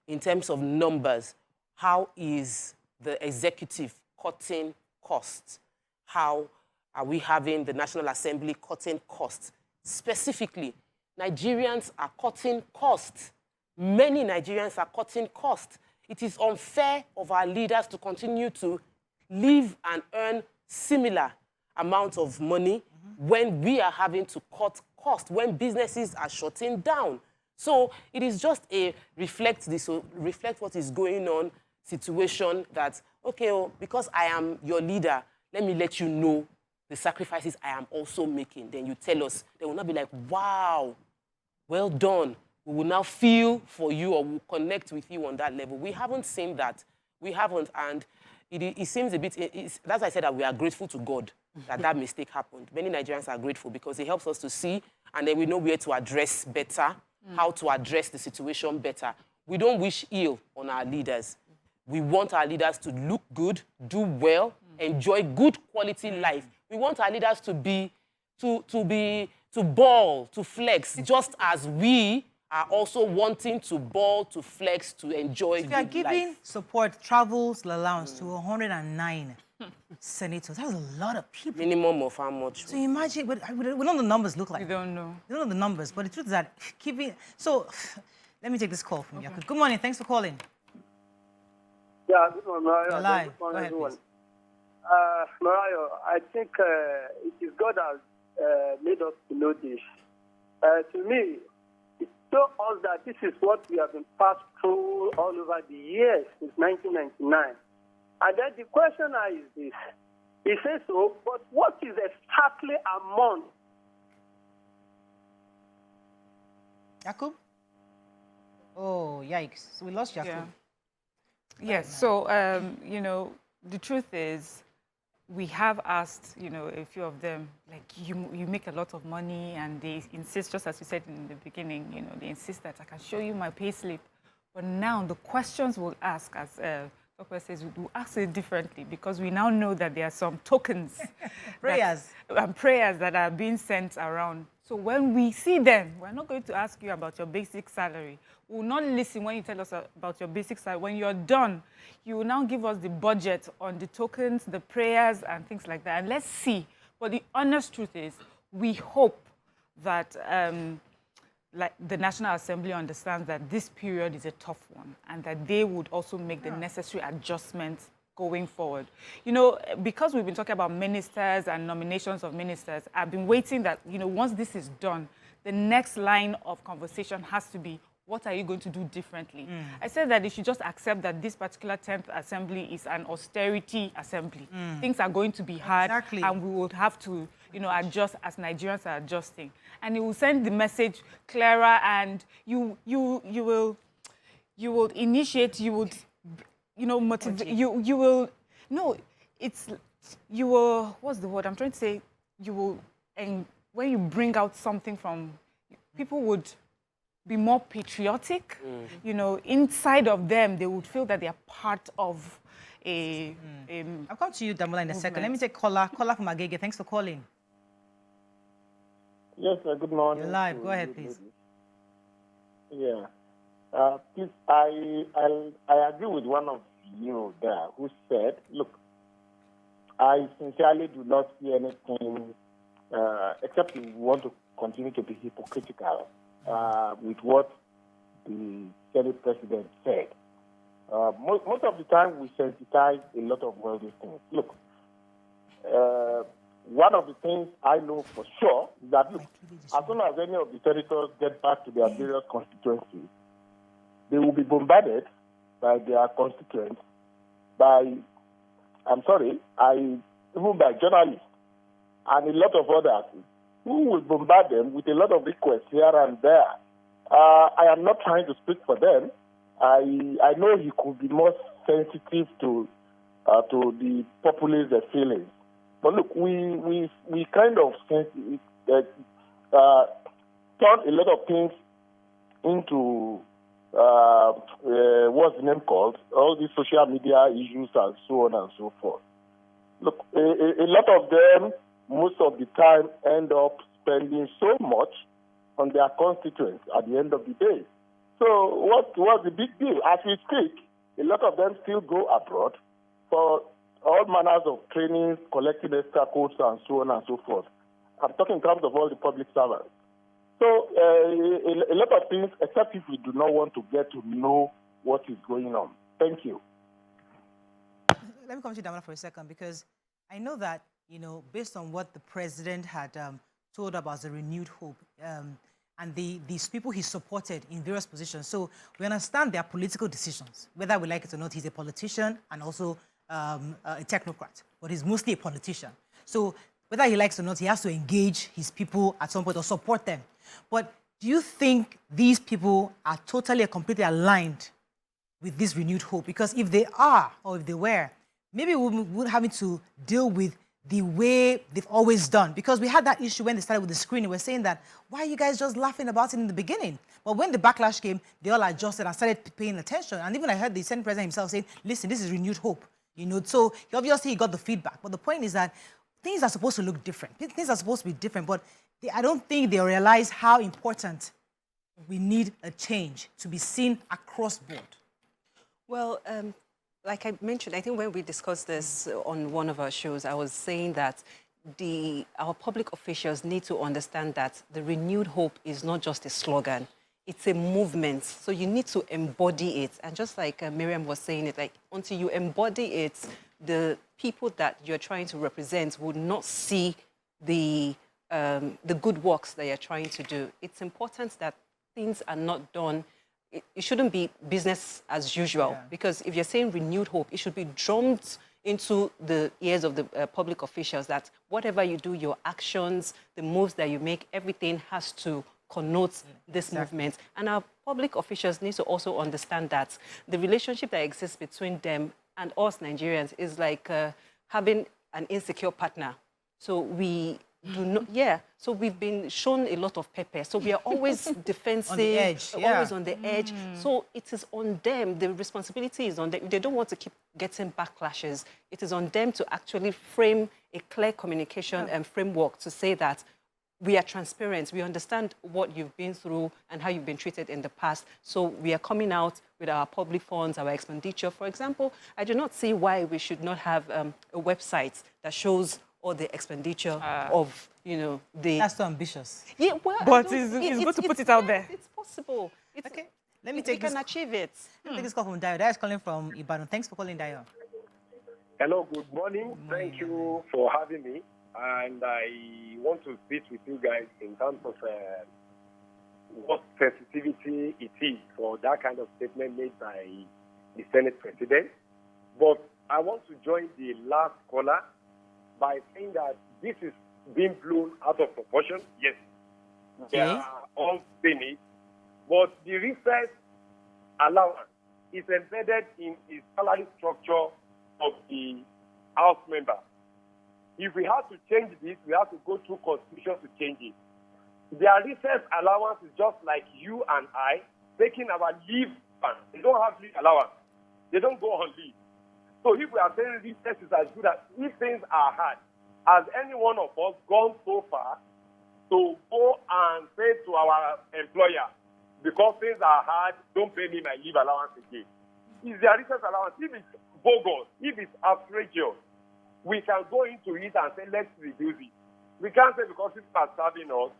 in terms of numbers, how is the executive cutting costs? How are we having the National Assembly cutting costs? Specifically, Nigerians are cutting costs. Many Nigerians are cutting costs. It is unfair of our leaders to continue to live and earn similar amounts of money when we are having to cut costs, when businesses are shutting down. So it is just a reflect what is going on situation that, okay, because I am your leader, let me let you know the sacrifices I am also making. Then you tell us. They will not be like, wow, well done. we will now feel for you or will connect with you on that level. We haven't seen that. We haven't, and it seems a bit, that's why I said that we are grateful to God that mistake happened. Many Nigerians are grateful because it helps us to see, and then we know where to address better, how to address the situation better. We don't wish ill on our leaders. We want our leaders to look good, do well, enjoy good quality life. We want our leaders to ball, to flex, just as we are also wanting to ball, to flex, to enjoy good life. We are giving support, travels, allowance to 109 senators. That's a lot of people. Minimum of how much? So imagine, we don't know the numbers look like. We don't know. We don't know the numbers, but the truth is that giving... So, let me take this call from Yakub. Good morning, thanks for calling. Yeah, good morning, Mariah. You're live. Good morning, Go ahead, everyone. please. Mariah, I think it is God that made us to know this. To me, it shows us that this is what we have been passed through all over the years since 1999. And then the question now is this. He says so, but what is exactly a month? Yakub? Oh, yikes. So we lost Yakub. Yeah. Yes, so, you know, the truth is we have asked, you know, a few of them, like, you make a lot of money, and they insist, just as you said in the beginning, you know, they insist that I can show you my pay slip. But now the questions we'll ask, as Dr. says, we'll ask it differently, because we now know that there are some tokens. Prayers. Prayers that are being sent around. So when we see them, we're not going to ask you about your basic salary. We will not listen when you tell us about your basic salary. When you're done, you will now give us the budget on the tokens, the prayers, and things like that. And let's see. But the honest truth is, we hope that like the National Assembly understands that this period is a tough one, and that they would also make the necessary adjustments going forward. You know, because we've been talking about ministers and nominations of ministers, I've been waiting that, you know, once this is done, the next line of conversation has to be, what are you going to do differently? I said that they should just accept that this particular 10th assembly is an austerity assembly. Things are going to be hard, and we would have to, you know, adjust as Nigerians are adjusting. And it will send the message clearer, and you will initiate, you would, you know, motivate, you will, no, it's, you will, what's the word I'm trying to say? You will, and when you bring out something from, people would be more patriotic, you know, inside of them, they would feel that they are part of a I'll come to you, Damola, in a second. Let me take caller from Agege. Thanks for calling. Yes, good morning. You're live. Go ahead, please. Yeah. Please, I agree with one of you there who said, look, I sincerely do not see anything, except we want to continue to be hypocritical with what the Senate President said. Most of the time, we sensitize a lot of worldly things. Look, one of the things I know for sure is that, look, as soon as any of the senators get back to their various constituencies, they will be bombarded by their constituents, even by journalists and a lot of others who will bombard them with a lot of requests here and there. I am not trying to speak for them. I know he could be more sensitive to the populace feelings. But look, we kind of turn a lot of things into what's the name called? All these social media issues and so on and so forth. Look, a lot of them, most of the time, end up spending so much on their constituents at the end of the day. So what's the big deal? As we speak, a lot of them still go abroad for all manners of trainings, collecting extra codes and so on and so forth. I'm talking in terms of all the public servants. So a lot of things, except if we do not want to get to know what is going on. Thank you. Let me come to you, Damola, for a second, because I know that, you know, based on what the president had told about the renewed hope, and these people he supported in various positions. So we understand their political decisions. Whether we like it or not, he's a politician and also a technocrat, but he's mostly a politician. So whether he likes it or not, he has to engage his people at some point or support them. But do you think these people are totally and completely aligned with this renewed hope? Because if they are, or if they were, maybe we wouldn't having to deal with the way they've always done. Because we had that issue when they started with the screening. We're saying that, why are you guys just laughing about it in the beginning? But when the backlash came, they all adjusted and started paying attention. And even I heard the Senate President himself saying, listen, this is renewed hope. You know, so he got the feedback. But the point is that things are supposed to look different. Things are supposed to be different. But I don't think they realize how important we need a change to be seen across board. Well, like I mentioned, I think when we discussed this on one of our shows, I was saying that our public officials need to understand that the renewed hope is not just a slogan. It's a movement. So you need to embody it. And just like Miriam was saying it, like until you embody it, the people that you're trying to represent would not see the good works that you're trying to do. It's important that things are not done. It shouldn't be business as usual, because if you're saying renewed hope, it should be drummed into the ears of the public officials that whatever you do, your actions, the moves that you make, everything has to connote this movement. And our public officials need to also understand that the relationship that exists between them and us Nigerians is like having an insecure partner. So we do not, so we've been shown a lot of pepper. So we are always defensive, on the edge, always on the edge. So it is on them. The responsibility is on them. If they don't want to keep getting backlashes, it is on them to actually frame a clear communication and framework to say that we are transparent. We understand what you've been through and how you've been treated in the past. So we are coming out with our public funds, our expenditure. For example, I do not see why we should not have a website that shows all the expenditure of, the... That's so ambitious. Yeah, well, but it's good to put it out there. It's possible. Okay, let me take this. We can achieve it. Let me take this call from Dayo. Dayo is calling from Ibadan. Thanks for calling, Dayo. Hello, good morning. Thank you for having me. And I want to speak with you guys in terms of what sensitivity it is for that kind of statement made by the Senate President. But I want to join the last caller by saying that this is being blown out of proportion. Yes, they are all saying it. But the recess allowance is embedded in the salary structure of the House member. If we have to change this, we have to go through Constitution to change it. Their recess allowance is just like you and I taking our leave. They don't have leave allowance. They don't go on leave. So if we are saying recess is as good as if things are hard, has any one of us gone so far to go and say to our employer, because things are hard, don't pay me my leave allowance again? Is their recess allowance, if it's bogus, if it's outrageous, we can go into it and say, let's reduce it. We can't say because people are serving us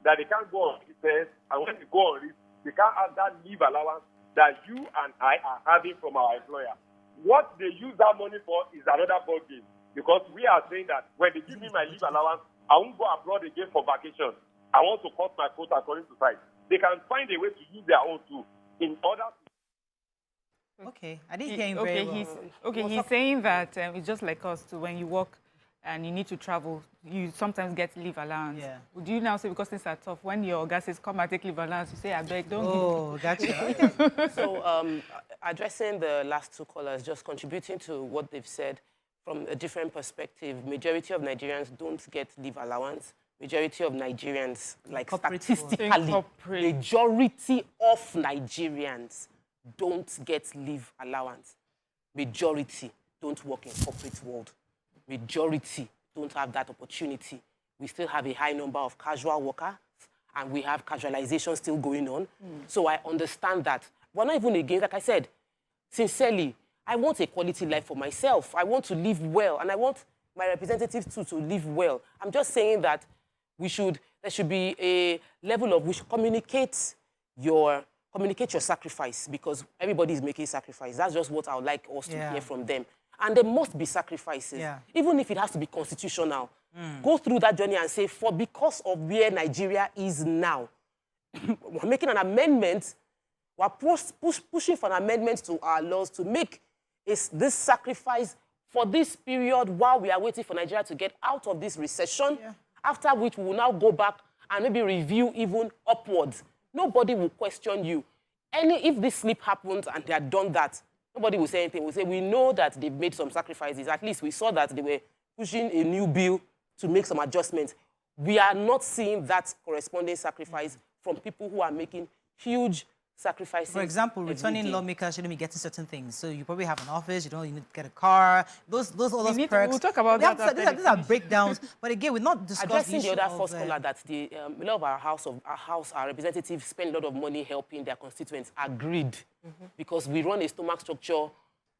that they can't go on recess, and when they go on recess, they can't have that leave allowance that you and I are having from our employer. What they use that money for is another ballgame, because we are saying that when they give me my leave allowance, I won't go abroad again for vacation. I want to cut my quota according to size. They can find a way to use their own too in order to... Okay, I didn't hear him very well. He's saying that it's just like us too. When you work and you need to travel, you sometimes get leave allowance. Yeah. Would you now say, because things are tough, when your guy says, come and take leave allowance, you say, I beg, don't give. Gotcha. So, addressing the last two callers, just contributing to what they've said from a different perspective, majority of Nigerians don't get leave allowance. Majority of Nigerians, like statistically, majority of Nigerians don't get leave allowance. Majority don't work in corporate world. Majority don't have that opportunity. We still have a high number of casual workers, and we have casualization still going on. So I understand that. We're not even against, like I said, sincerely, I want a quality life for myself. I want to live well, and I want my representatives too to live well. I'm just saying that there should be a level of, we should communicate your sacrifice, because everybody is making sacrifice. That's just what I would like us to hear from them. And there must be sacrifices, even if it has to be constitutional. Go through that journey and say, because of where Nigeria is now, we're making an amendment, we're pushing for an amendment to our laws to make this sacrifice for this period while we are waiting for Nigeria to get out of this recession, after which we will now go back and maybe review even upwards, nobody will question you. If this slip happens and they had done that, nobody will say anything. We'll say, we know that they've made some sacrifices. At least we saw that they were pushing a new bill to make some adjustments. We are not seeing that corresponding sacrifice from people who are making huge sacrifices. For example, returning lawmakers shouldn't be getting certain things. So you probably have an office, you need to get a car, those perks. We'll talk about that. These are breakdowns. But again, we're not discussing the other first caller that a lot of our representatives spend a lot of money helping their constituents. Agreed, because we run a stomach structure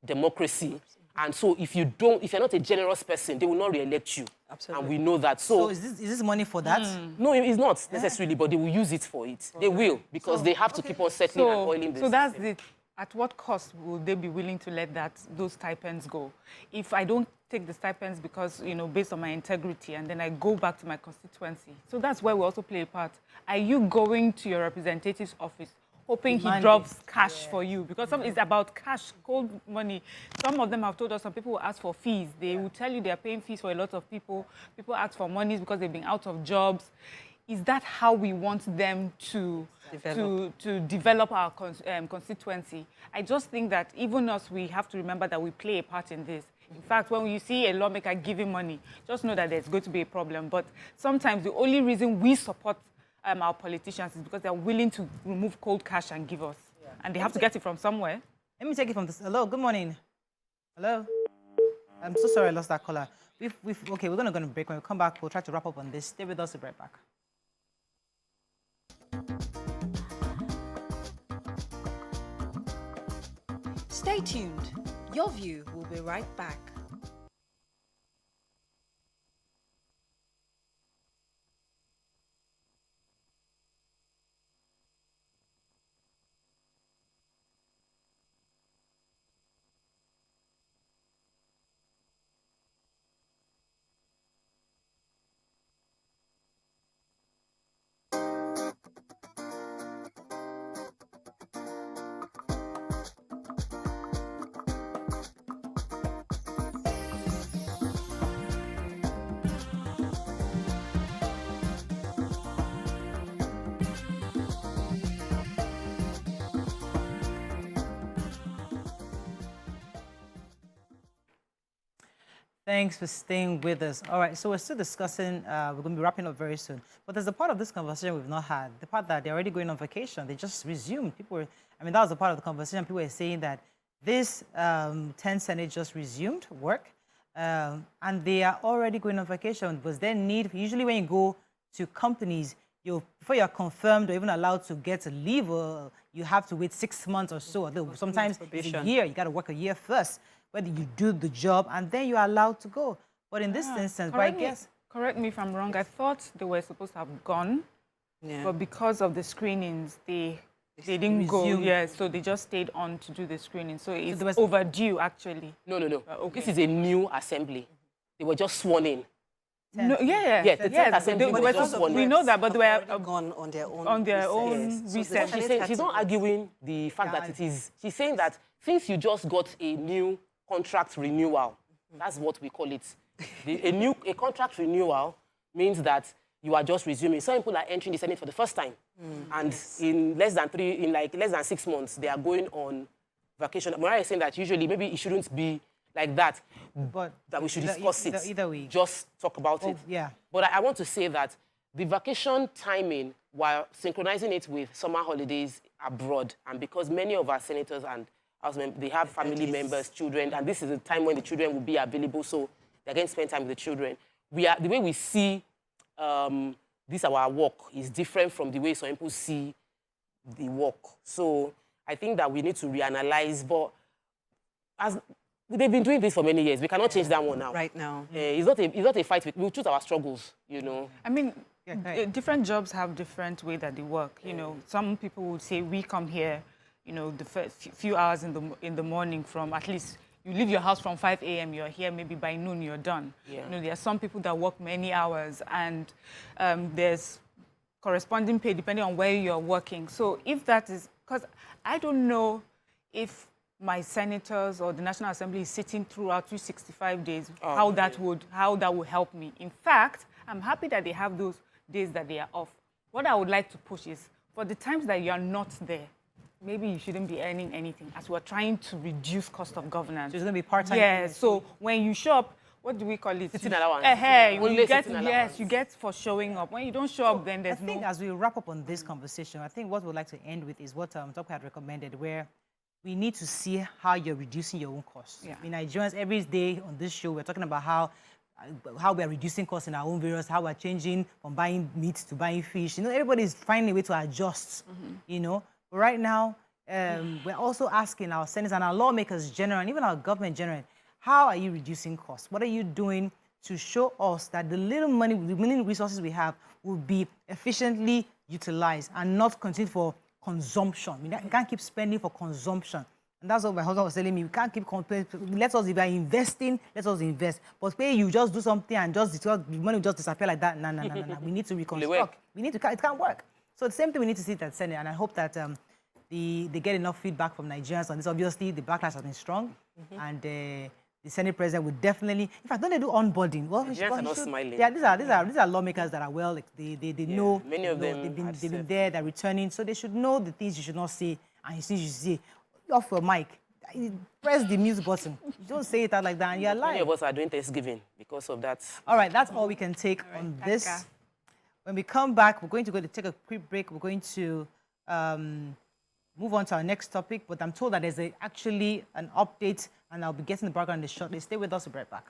democracy. And so if you're not a generous person, they will not re-elect you. Absolutely. And we know that. So is this money for that? No, it's not necessarily, but they will use it for it. They will, because they have to keep on settling and oiling this. So that's it. At what cost will they be willing to let those stipends go? If I don't take the stipends because, based on my integrity, and then I go back to my constituency. So that's where we also play a part. Are you going to your representative's office hoping he drops cash for you? Because it's about cash, cold money. Some of them have told us some people will ask for fees. They will tell you they are paying fees for a lot of people. People ask for monies because they've been out of jobs. Is that how we want them to develop our constituency? I just think that even us, we have to remember that we play a part in this. In fact, when you see a lawmaker giving money, just know that there's going to be a problem. But sometimes the only reason we support our politicians is because they're willing to remove cold cash and give us. Yeah. And they have to get it from somewhere. Let me take it from this. Hello, good morning. Hello? I'm so sorry I lost that caller. Okay, we're going to go on a break. When we come back, we'll try to wrap up on this. Stay with us, we'll be right back. Stay tuned. Your View will be right back. Thanks for staying with us. All right, so we're still discussing, we're going to be wrapping up very soon. But there's a part of this conversation we've not had, the part that they're already going on vacation. They just resumed. That was a part of the conversation. People were saying that this 10 Senate just resumed work, and they are already going on vacation. Was there need, usually when you go to companies, before you're confirmed or even allowed to get a leave, you have to wait 6 months or so. Sometimes it's a year. You got to work a year first, whether you do the job, and then you're allowed to go. But in this instance, correct me if I'm wrong, I thought they were supposed to have gone, but because of the screenings, they didn't go. Yeah, so they just stayed on to do the screening. So it's overdue, actually. No. Okay. This is a new assembly. They were just sworn in. No, we know that, but they were gone on their own. Reset. She's not arguing the fact that it is. She's saying that since you just got a new contract renewal, that's what we call it. A contract renewal means that you are just resuming. Some people are entering the Senate for the first time, and in less than 6 months, they are going on vacation. Mariah is saying that usually maybe it shouldn't be like that, but that we should discuss it. Either way. Just talk about it. Yeah. But I want to say that the vacation timing, while synchronizing it with summer holidays abroad, and because many of our senators and house members, they have family members, children, and this is the time when the children will be available, so they're going to spend time with the children. The way we see our work is different from the way some people see the work. So I think that we need to reanalyze, but they've been doing this for many years. We cannot change that one now. Right now. It's not a fight. We'll choose our struggles, I mean, different jobs have different way that they work. Some people would say, we come here, the first few hours in the morning from at least, you leave your house from 5 a.m., you're here, maybe by noon you're done. Yeah. There are some people that work many hours, and there's corresponding pay depending on where you're working. So if that is, because I don't know if my senators or the National Assembly is sitting throughout 365 days, how that would help me. In fact, I'm happy that they have those days that they are off. What I would like to push is, for the times that you are not there, maybe you shouldn't be earning anything, as we're trying to reduce cost of governance. So it's going to be part-time? Yeah, so when you show up, what do we call it? Sitting allowance. You get for showing up. When you don't show up, then there's I think as we wrap up on this conversation, I think what we'd like to end with is what Top had recommended, where we need to see how you're reducing your own costs. Yeah. In Nigerians, every day on this show, we're talking about how we're reducing costs in our own various, how we're changing from buying meat to buying fish. Everybody's finding a way to adjust, But right now, we're also asking our senators and our lawmakers general, and even our government general, how are you reducing costs? What are you doing to show us that the little money, the little resources we have will be efficiently utilized and not continued for consumption? We can't keep spending for consumption. And that's what my husband was telling me. We can't keep complaining. Let us, if we are investing, let us invest. But pay you just do something and the money will just disappear like that. No. We need to reconstruct. It can't work. So the same thing we need to see at Senate. And I hope that they get enough feedback from Nigerians on this. Obviously, the backlash has been strong. And the Senate president would definitely, in fact, don't they do onboarding? Well, are not smiling. Yeah, these are lawmakers that are well, they know. Many of them they've been there, they're returning, so they should know the things you should not say and the things you should say. Off your mic, press the mute button. You don't say it out like that, and you're lying. Many of us are doing Thanksgiving because of that. All right, that's all we can take on this. When we come back, we're going to take a quick break. We're going to move on to our next topic, but I'm told that there's actually an update, and I'll be getting the background shortly. Stay with us, we'll be right back.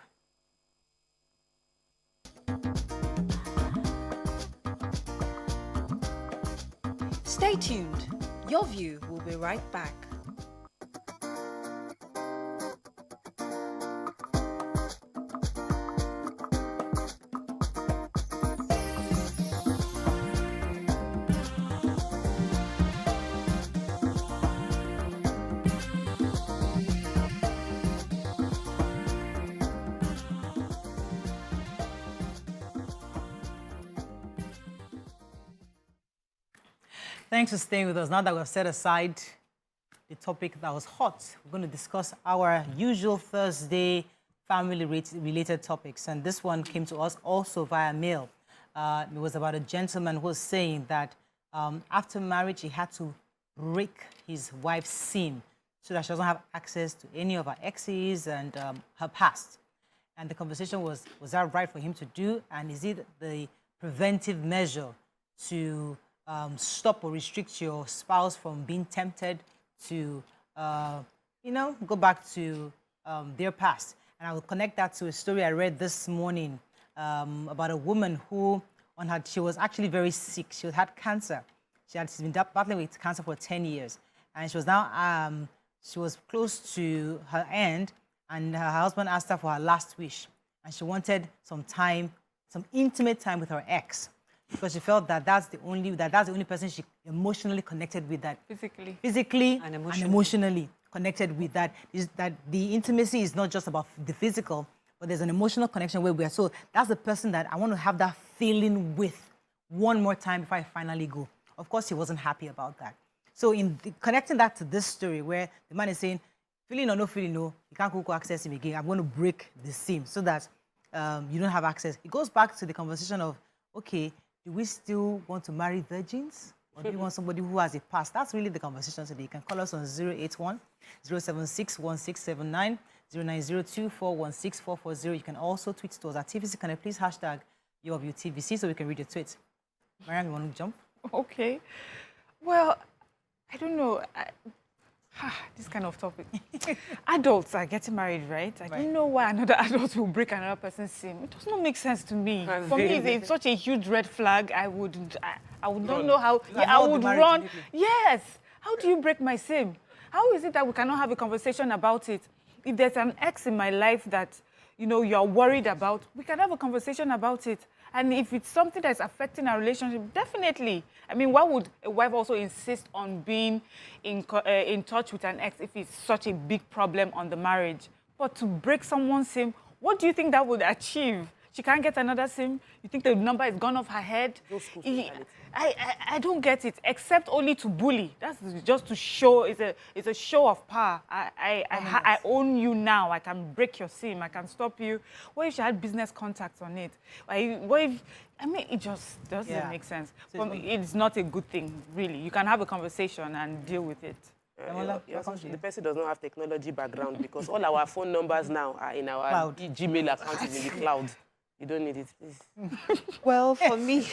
Stay tuned. Your View will be right back. Thanks for staying with us. Now that we've set aside the topic that was hot, we're going to discuss our usual Thursday family-related topics. And this one came to us also via mail. It was about a gentleman who was saying that after marriage, he had to break his wife's SIM so that she doesn't have access to any of her exes and her past. And the conversation was that right for him to do? And is it the preventive measure to stop or restrict your spouse from being tempted to, go back to their past? And I will connect that to a story I read this morning about a woman who, she was actually very sick. She had cancer. She's been battling with cancer for 10 years. And she was now, she was close to her end, and her husband asked her for her last wish. And she wanted some time, some intimate time with her ex, because she felt that that's the only person she emotionally connected with, that physically and emotionally connected with, that is that the intimacy is not just about the physical, but there's an emotional connection where we are. So that's the person that I want to have that feeling with one more time before I finally go. Of course, he wasn't happy about that. So connecting that to this story where the man is saying, feeling or no feeling, no, you can't go access him again. I'm going to break the SIM so that you don't have access. It goes back to the conversation of, okay, do we still want to marry virgins? Or do you want somebody who has a past? That's really the conversation today. You can call us on 081-076-1679, 0902-416-440. You can also tweet to us at TVC. Can I please hashtag YourView TVC so we can read your tweets? Mariam, you want to jump? Okay. Well, I don't know. This kind of topic. Adults are getting married, right? I don't know why another adult will break another person's SIM. It does not make sense to me. For me, it's such a huge red flag. I would not know how. I would run. Yes. How do you break my SIM? How is it that we cannot have a conversation about it? If there's an ex in my life that, you're worried about, we can have a conversation about it. And if it's something that's affecting our relationship, definitely. I mean, why would a wife also insist on being in touch with an ex if it's such a big problem on the marriage? But to break someone's SIM, what do you think that would achieve? She can't get another SIM. You think the number is gone off her head? I don't get it, except only to bully. That's just to show, it's a show of power. I own you now. I can break your SIM. I can stop you. What if she had business contacts on it? What if, I mean, it just doesn't make sense. So it's not a good thing, really. You can have a conversation and deal with it. The person does not have technology background because all our phone numbers now are in our cloud. Gmail account is in the cloud. You don't need it, please. Well, for me,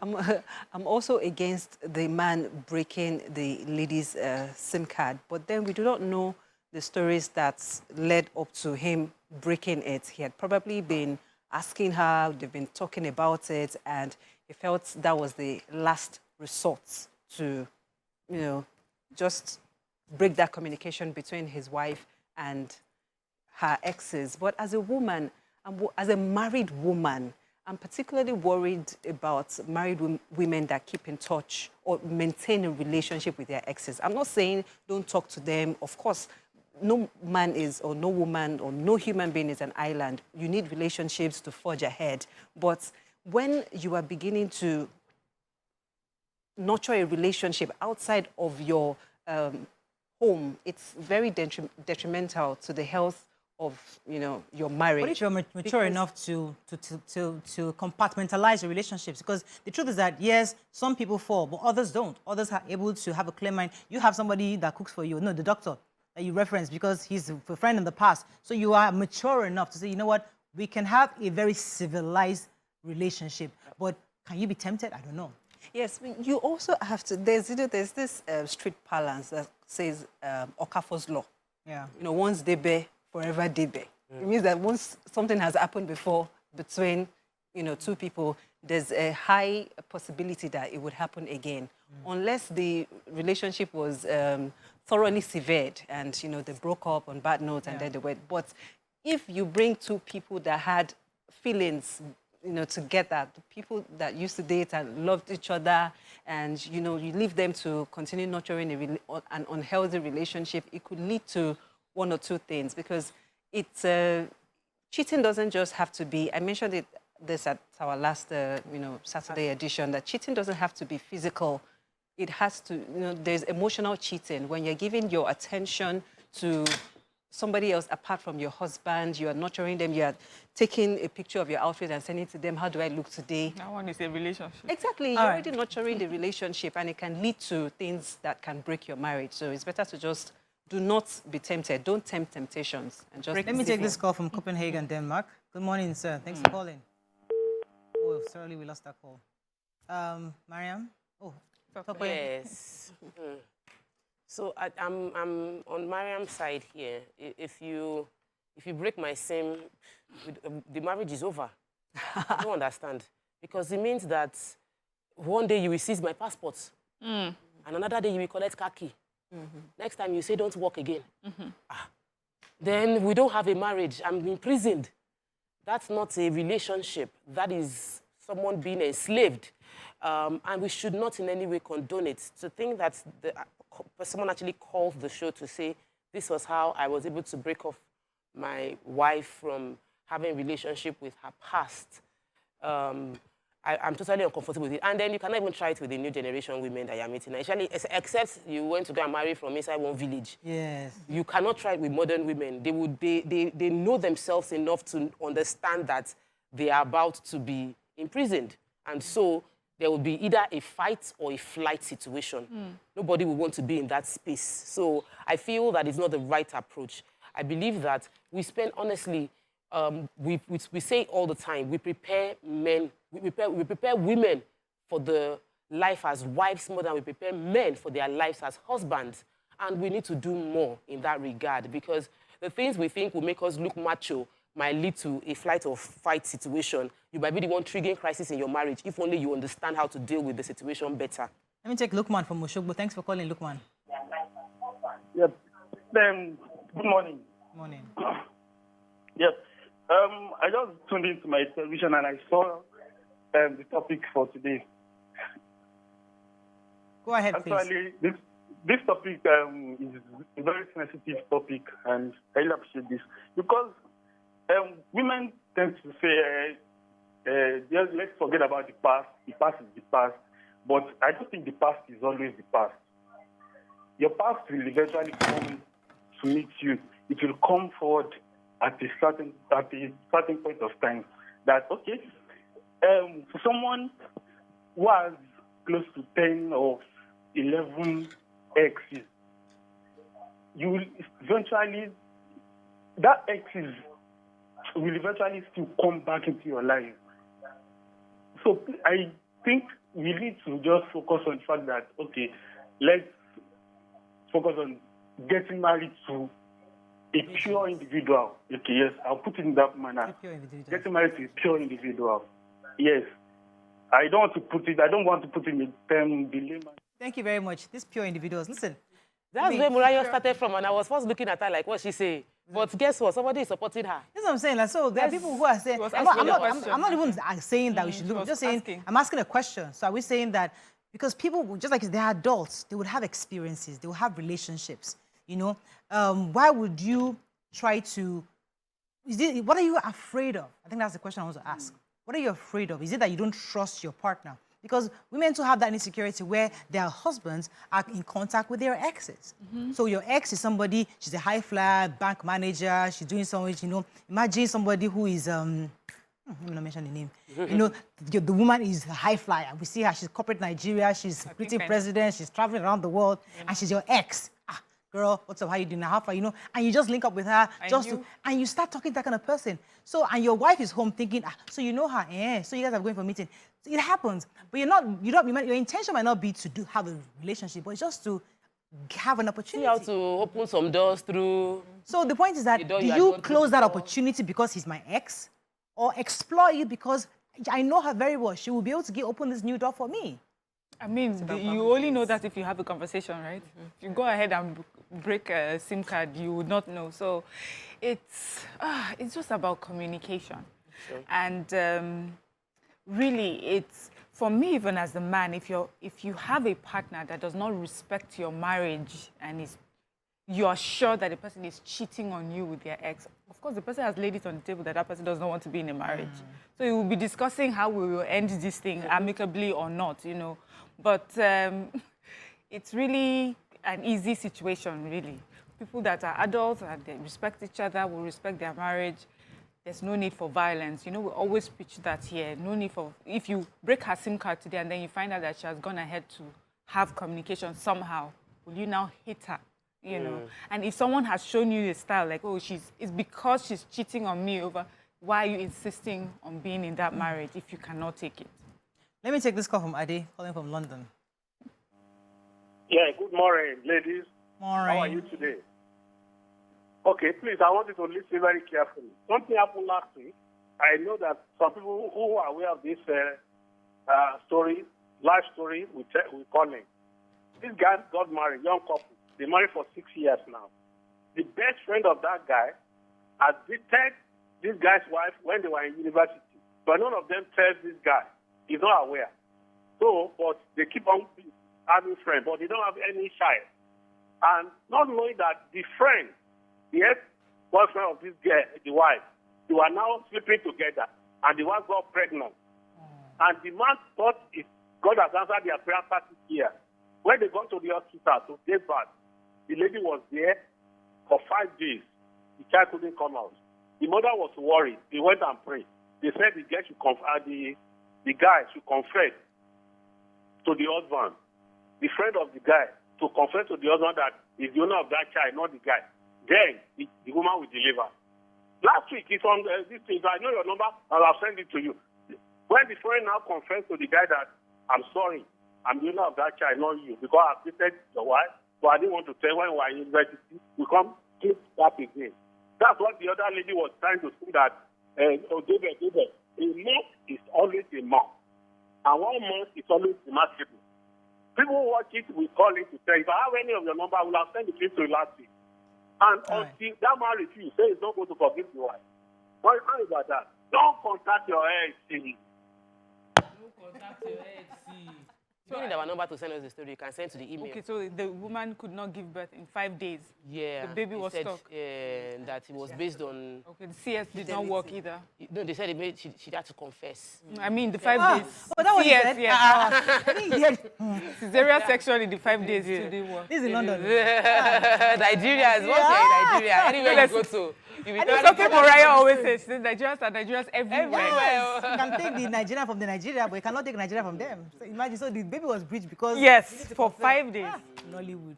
I'm also against the man breaking the lady's SIM card. But then we do not know the stories that led up to him breaking it. He had probably been asking her, they've been talking about it, and he felt that was the last resort to, you know, just break that communication between his wife and her exes. But as a woman, as a married woman, I'm particularly worried about married women that keep in touch or maintain a relationship with their exes. I'm not saying don't talk to them. Of course, no man is, or no woman, or no human being is an island. You need relationships to forge ahead. But when you are beginning to nurture a relationship outside of your home, it's very detrimental to the health of, you know, your marriage. What if you're mature enough to compartmentalize your relationships? Because the truth is that, yes, some people fall, but others don't. Others are able to have a clear mind. You have somebody that cooks for you. No, the doctor that you reference because he's a friend in the past. So you are mature enough to say, you know what, we can have a very civilized relationship. But can you be tempted? I don't know. Yes, you also have to, there's this street parlance that says Okafor's law. Yeah. You know, once they bear, forever they bear. It means that once something has happened before between, you know, two people, there's a high possibility that it would happen again. Unless the relationship was thoroughly severed and, you know, they broke up on bad notes and then they went. But if you bring two people that had feelings, you know, together, the people that used to date and loved each other, and, you know, you leave them to continue nurturing an unhealthy relationship, it could lead to one or two things, because it's cheating doesn't just have to be, I mentioned this at our last, you know, Saturday edition, that cheating doesn't have to be physical. It has to, you know, there's emotional cheating. When you're giving your attention to somebody else apart from your husband, you are nurturing them, you are taking a picture of your outfit and sending it to them, how do I look today? That one is a relationship. Exactly, you're already nurturing the relationship, and it can lead to things that can break your marriage. So it's better to just do not be tempted. Don't tempt temptations. And just Let me take this call from Copenhagen, Denmark. Good morning, sir. Thanks for calling. Oh, sorry, we lost that call. Mariam? Oh, yes. So I'm on Mariam's side here. If you break my SIM, the marriage is over. I don't understand. Because it means that one day you will seize my passport, and another day you will collect car key. Next time you say don't work again. Then we don't have a marriage. I'm imprisoned. That's not a relationship. That is someone being enslaved. And we should not in any way condone it. To think that someone actually called the show to say this was how I was able to break off my wife from having a relationship with her past. I'm totally uncomfortable with it. And then you cannot even try it with the new generation women that you're meeting. Actually, except you went to go and marry from inside one village. Yes. You cannot try it with modern women. They know themselves enough to understand that they are about to be imprisoned. And so there will be either a fight or a flight situation. Nobody will want to be in that space. So I feel that it's not the right approach. I believe that we spend, honestly, we say it all the time, we prepare men, we prepare women for the life as wives more than we prepare men for their lives as husbands. And we need to do more in that regard, because the things we think will make us look macho might lead to a flight or fight situation. You might be the one triggering crisis in your marriage if only you understand how to deal with the situation better. Let me take Lukman from Moshogbo. Thanks for calling, Lukman. Yep. Good morning. Morning. Yes. I just tuned into my television and I saw the topic for today. Go ahead, Actually, please. This topic is a very sensitive topic, and I really appreciate this because women tend to say, just let's forget about the past. The past is the past. But I don't think the past is always the past. Your past will eventually come to meet you. It will come forward at a certain point of time. That, okay, for someone who has close to 10 or 11 exes, you will eventually, that exes will eventually still come back into your life. So I think we need to just focus on the fact that, okay, let's focus on getting married to a pure individual. Okay, yes, I'll put it in that manner. Getting married to a pure individual. Yes. I don't want to put it in the term dilemma. Thank you very much. These pure individuals. Listen. That's where Murayo started from, and I was first looking at her like what she say. But guess what? Somebody is supporting her. That's what I'm saying. Like, so there are people who are saying, I'm not even saying that we should look. I'm just saying, I'm asking a question. So are we saying that because people, just like they're adults, they would have experiences, they will have relationships, you know? Why would you try to, what are you afraid of? I think that's the question I want to ask. What are you afraid of? Is it that you don't trust your partner? Because women too have that insecurity where their husbands are in contact with their exes. So your ex is somebody, she's a high flyer, bank manager, she's doing something, you know. Imagine somebody who is, let me not mention the name. You know, the woman is a high flyer. We see her, she's corporate Nigeria, she's greeting president, she's traveling around the world, and she's your ex. Girl, what's up, how you doing, how far, you know? And you just link up with her, and you start talking to that kind of person. So, and your wife is home thinking, so you know her, so you guys are going for a meeting. So it happens, but your intention might not be to have a relationship, but it's just to have an opportunity. See how to open some doors through. So the point is that, do you close that opportunity because he's my ex, or explore it because I know her very well, she will be able to open this new door for me? I mean, you only know that if you have a conversation, right? If you go ahead and break a SIM card, you would not know. So it's just about communication. Sure. And really, it's, for me, even as a man, if you have a partner that does not respect your marriage and you are sure that the person is cheating on you with their ex, of course, the person has laid it on the table that person does not want to be in a marriage. So you will be discussing how we will end this thing amicably or not, you know. But it's really an easy situation, really. People that are adults and they respect each other, will respect their marriage. There's no need for violence. You know, we always preach that here. No need for, if you break her SIM card today and then you find out that she has gone ahead to have communication somehow, will you now hate her? You know, and if someone has shown you a style like, oh, it's because she's cheating on me over, why are you insisting on being in that marriage if you cannot take it? Let me take this call from Ade, calling from London. Yeah, good morning, ladies. Morning. How are you today? Okay, please, I want you to listen very carefully. Something happened last week. I know that some people who are aware of this story, life story, we call him. This guy got married, young couple. They married for 6 years now. The best friend of that guy has dated this guy's wife when they were in university. But none of them tells this guy. He's not aware. So, but they keep on having friends, but they don't have any child. And not knowing that the friend, the ex-boyfriend of this girl, the wife, they were now sleeping together, and the wife got pregnant. And the man thought God has answered their prayer for 6 years. When they got to the hospital to give birth, the lady was there for 5 days. The child couldn't come out. The mother was worried. They went and prayed. They said the guy should confess to the husband, the friend of the guy, to confess to the husband that he's the owner of that child, not the guy. Then the woman will deliver. Last week, it's on this thing. I know your number, and I'll send it to you. When the friend now confessed to the guy that, I'm sorry, I'm the owner of that child, not you, because I've dated your wife, but I didn't want to tell when we were in university, we come keep that again. That's what the other lady was trying to say, that, David, a month is always a month. And 1 month is always remarkable. People who watch it will call it to tell you, if I have any of your number, I will have sent it to you last week. And until that man refuses, say he's not going to forgive the wife. What about that? Don't contact your ex. Don't contact your ex. You don't need our number to send us the story. You can send to the email. Okay, so the woman could not give birth in 5 days. Yeah. The baby was said, stuck. That it was based on... Okay, the CS did not work either. No, they said she had to confess. I mean, the 5 days. Oh, that was CS, yes. Cesarean section in the 5 days still didn't work. This is in London. Nigeria is once you're in Nigeria. Anywhere you go to. That's something Mariah always says. She says Nigerians are Nigerians everywhere. Yes. You can take the Nigerian from the Nigeria, but you cannot take Nigeria from them. So imagine, so the baby was breached because... Yes, for 5 days. Nollywood.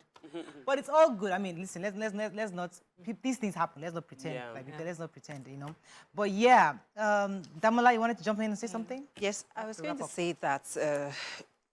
But it's all good. I mean, listen, let's not... These things happen. Let's not pretend. Let's not pretend, you know. But yeah, Damola, you wanted to jump in and say something? Yes, I was going to say that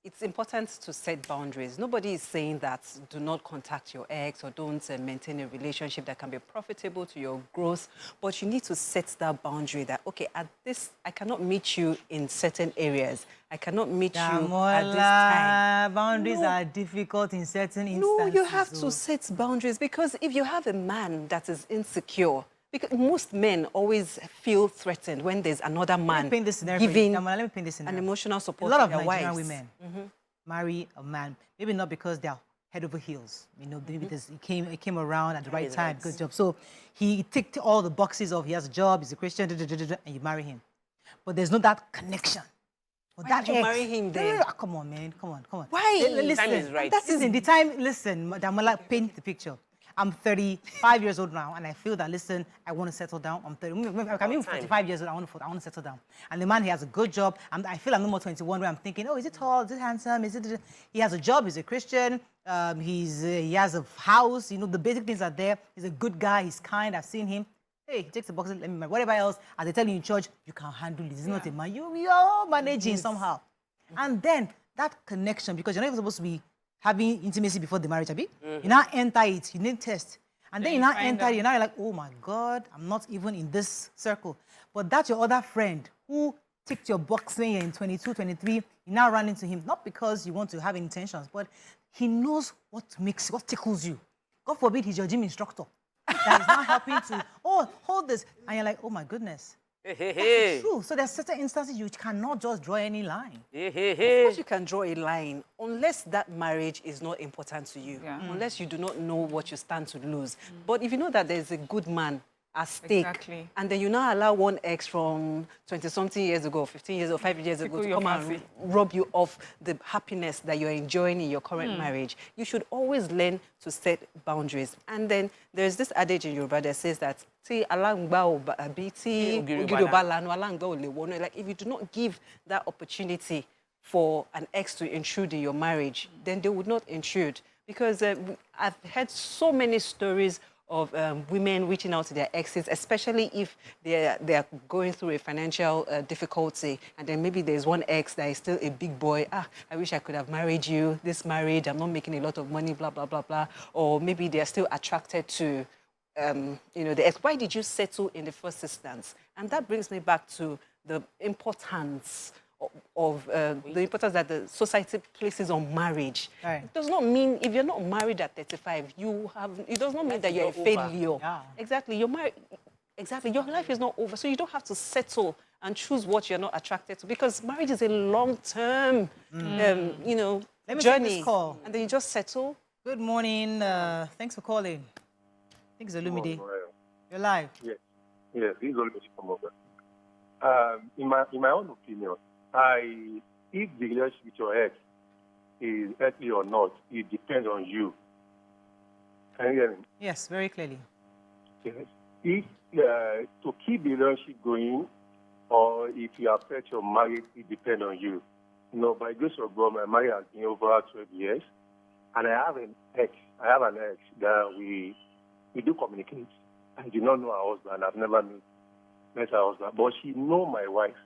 it's important to set boundaries. Nobody is saying that do not contact your ex or don't maintain a relationship that can be profitable to your growth, but you need to set that boundary that, okay, at this, I cannot meet you in certain areas. I cannot meet you at this time. Boundaries are difficult in certain instances. No, you have to set boundaries, because if you have a man that is insecure, because most men always feel threatened when there's another man giving an emotional support to their wives. A lot of Nigerian women marry a man, maybe not because they're head over heels. You know, maybe it came around at the right time. Good job. So he ticked all the boxes of he has a job, he's a Christian, and you marry him. But there's not that connection. Why did you marry him then? Come on, man. Come on. Why? Listen, the time is right. Listen, Damola, paint the picture. I'm 35 years old now, and I feel that, listen, I want to settle down. I'm 45 years old, I want to settle down. And the man, he has a good job. I feel I'm no more 21, where I'm thinking, oh, is it tall? Is it handsome? He has a job, he's a Christian, he has a house, you know, the basic things are there. He's a good guy, he's kind, I've seen him. Hey, he takes the boxes, let me marry. Whatever else, as they tell you in church, you can handle this. It's not a man. You're managing somehow. And then that connection, because you're not even supposed to be having intimacy before the marriage, Abi. You now enter it, you need test. And then you now enter it, you're like, oh my God, I'm not even in this circle. But that's your other friend who ticked your box when you're in 22, 23, you now run into him, not because you want to have intentions, but he knows what tickles you. God forbid he's your gym instructor. That is now helping to, oh, hold this. And you're like, oh my goodness. That's true. So there's certain instances you cannot just draw any line. Of course you can draw a line, unless that marriage is not important to you, unless you do not know what you stand to lose. But if you know that there's a good man at stake, and then you now allow one ex from 20-something years ago, 15 years or 5 years ago to come and rob you of the happiness that you're enjoying in your current marriage, you should always learn to set boundaries. And then there's this adage in Yoruba that says that, like if you do not give that opportunity for an ex to intrude in your marriage, then they would not intrude. Because I've heard so many stories of women reaching out to their exes, especially if they're going through a financial difficulty, and then maybe there's one ex that is still a big boy. I wish I could have married you. This marriage, I'm not making a lot of money, blah, blah, blah, blah. Or maybe they're still attracted to, the ex. Why did you settle in the first instance? And that brings me back to the importance of the importance that the society places on marriage. Right. It does not mean, if you're not married at 35, it does not mean that you're a failure. Yeah. Exactly. You're married. Exactly. Your life is not over. So you don't have to settle and choose what you're not attracted to, because marriage is a long-term, Let me journey. take this call. And then you just settle. Good morning. Thanks for calling. I think it's Olumide. You're live. Yes, this is Olumide from Oga. In my own opinion, if the relationship with your ex is healthy or not, it depends on you. Can you hear me? Yes, very clearly. Yes. If to keep the relationship going, or if you affect your marriage, it depends on you. You know, by grace of God, my marriage has been over 12 years, and I have an ex that we do communicate. I do not know her husband. I've never met her husband, but she knows my wife.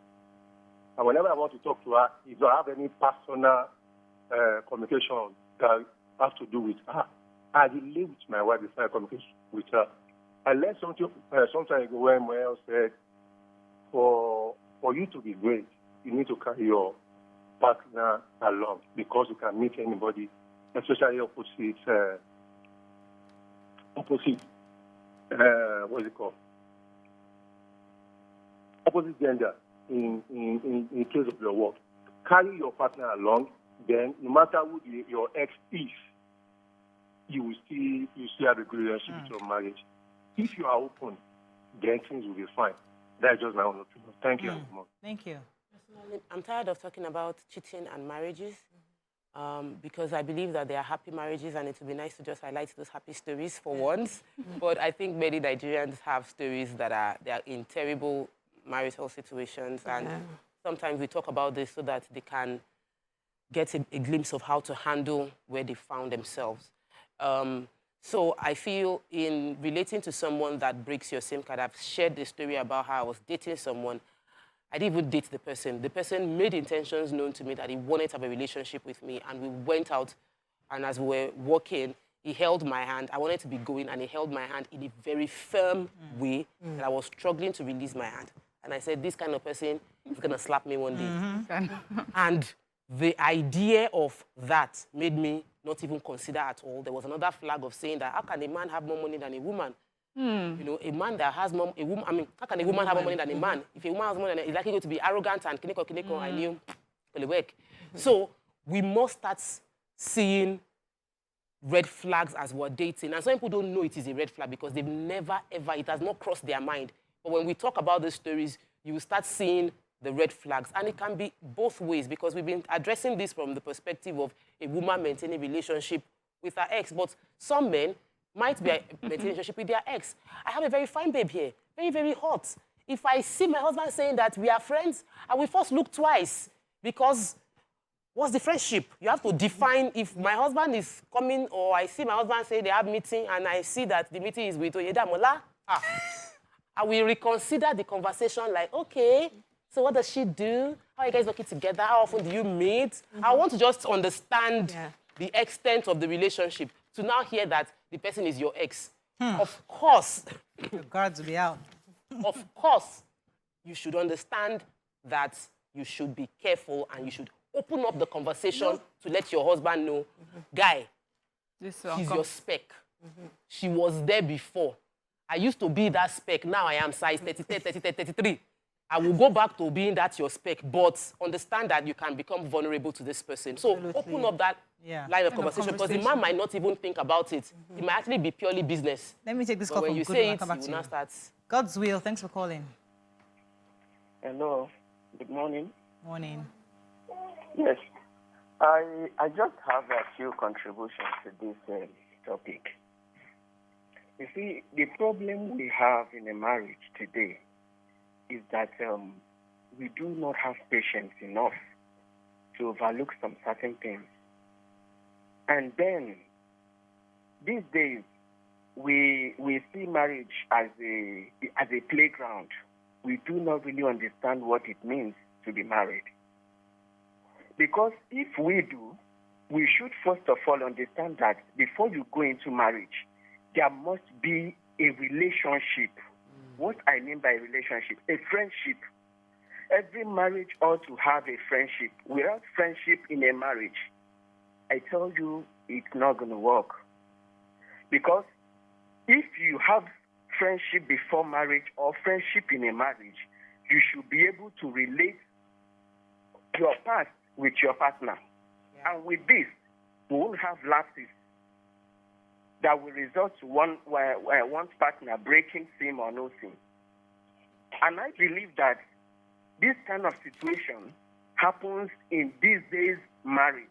And whenever I want to talk to her, if I have any personal communication that has to do with her, I relate with my wife before I communicate with her. I learned something sometime ago when Moel said, for you to be great, you need to carry your partner along, because you can meet anybody, especially opposite opposite gender in case of your work. Carry your partner along then no matter who your ex is, you still have a good relationship with your marriage. If you are open, then things will be fine. That's just my own opinion. Thank you. Thank you. I'm tired of talking about cheating and marriages because I believe that there are happy marriages and it would be nice to just highlight those happy stories for once. But I think many Nigerians have stories that are in terrible marital situations, and sometimes we talk about this so that they can get a glimpse of how to handle where they found themselves. So I feel in relating to someone that breaks your SIM card, I've shared the story about how I was dating someone. I didn't even date the person. The person made intentions known to me that he wanted to have a relationship with me, and we went out, and as we were walking, he held my hand. I wanted to be going, and he held my hand in a very firm way that I was struggling to release my hand. And I said, this kind of person is going to slap me one day. And the idea of that made me not even consider at all. There was another flag of saying that how can a man have more money than a woman? You know, a man that has more, how can a woman have more money than a man? If a woman has more money, it's likely going to be arrogant and kineko, I knew, will work. So we must start seeing red flags as we're dating. And some people don't know it is a red flag because they've never, ever, it has not crossed their mind. But when we talk about these stories, you will start seeing the red flags. And it can be both ways because we've been addressing this from the perspective of a woman maintaining a relationship with her ex. But some men might be maintaining a relationship with their ex. I have a very fine babe here, very, very hot. If I see my husband saying that we are friends, I will first look twice because what's the friendship? You have to define if my husband is coming or I see my husband say they have meeting and I see that the meeting is with Oyeda Mola. I will reconsider the conversation like, okay, so what does she do? How are you guys working together? How often do you meet? I want to just understand the extent of the relationship to now hear that the person is your ex. Of course. Your guards will be out. Of course, you should understand that you should be careful and you should open up the conversation to let your husband know, guy, she's your spec. She was there before. I used to be that spec. Now I am size 33. I will go back to being that your spec, but understand that you can become vulnerable to this person. So open up that line of conversation because the man might not even think about it. It might actually be purely business. Let me take this call when from you Good say Will, it, come back you to will you. not start. God's will, thanks for calling. Hello, good morning. Morning. Yes, I just have a few contributions to this topic. You see, the problem we have in a marriage today is that we do not have patience enough to overlook some certain things. And then, these days, we see marriage as a playground. We do not really understand what it means to be married. Because if we do, we should first of all understand that before you go into marriage, there must be a relationship. What I mean by relationship, a friendship. Every marriage ought to have a friendship. Without friendship in a marriage, I tell you, it's not going to work. Because if you have friendship before marriage or friendship in a marriage, you should be able to relate your past with your partner. And with this, we won't have lapses that will result to one partner breaking SIM or no SIM. And I believe that this kind of situation happens in these days' marriage.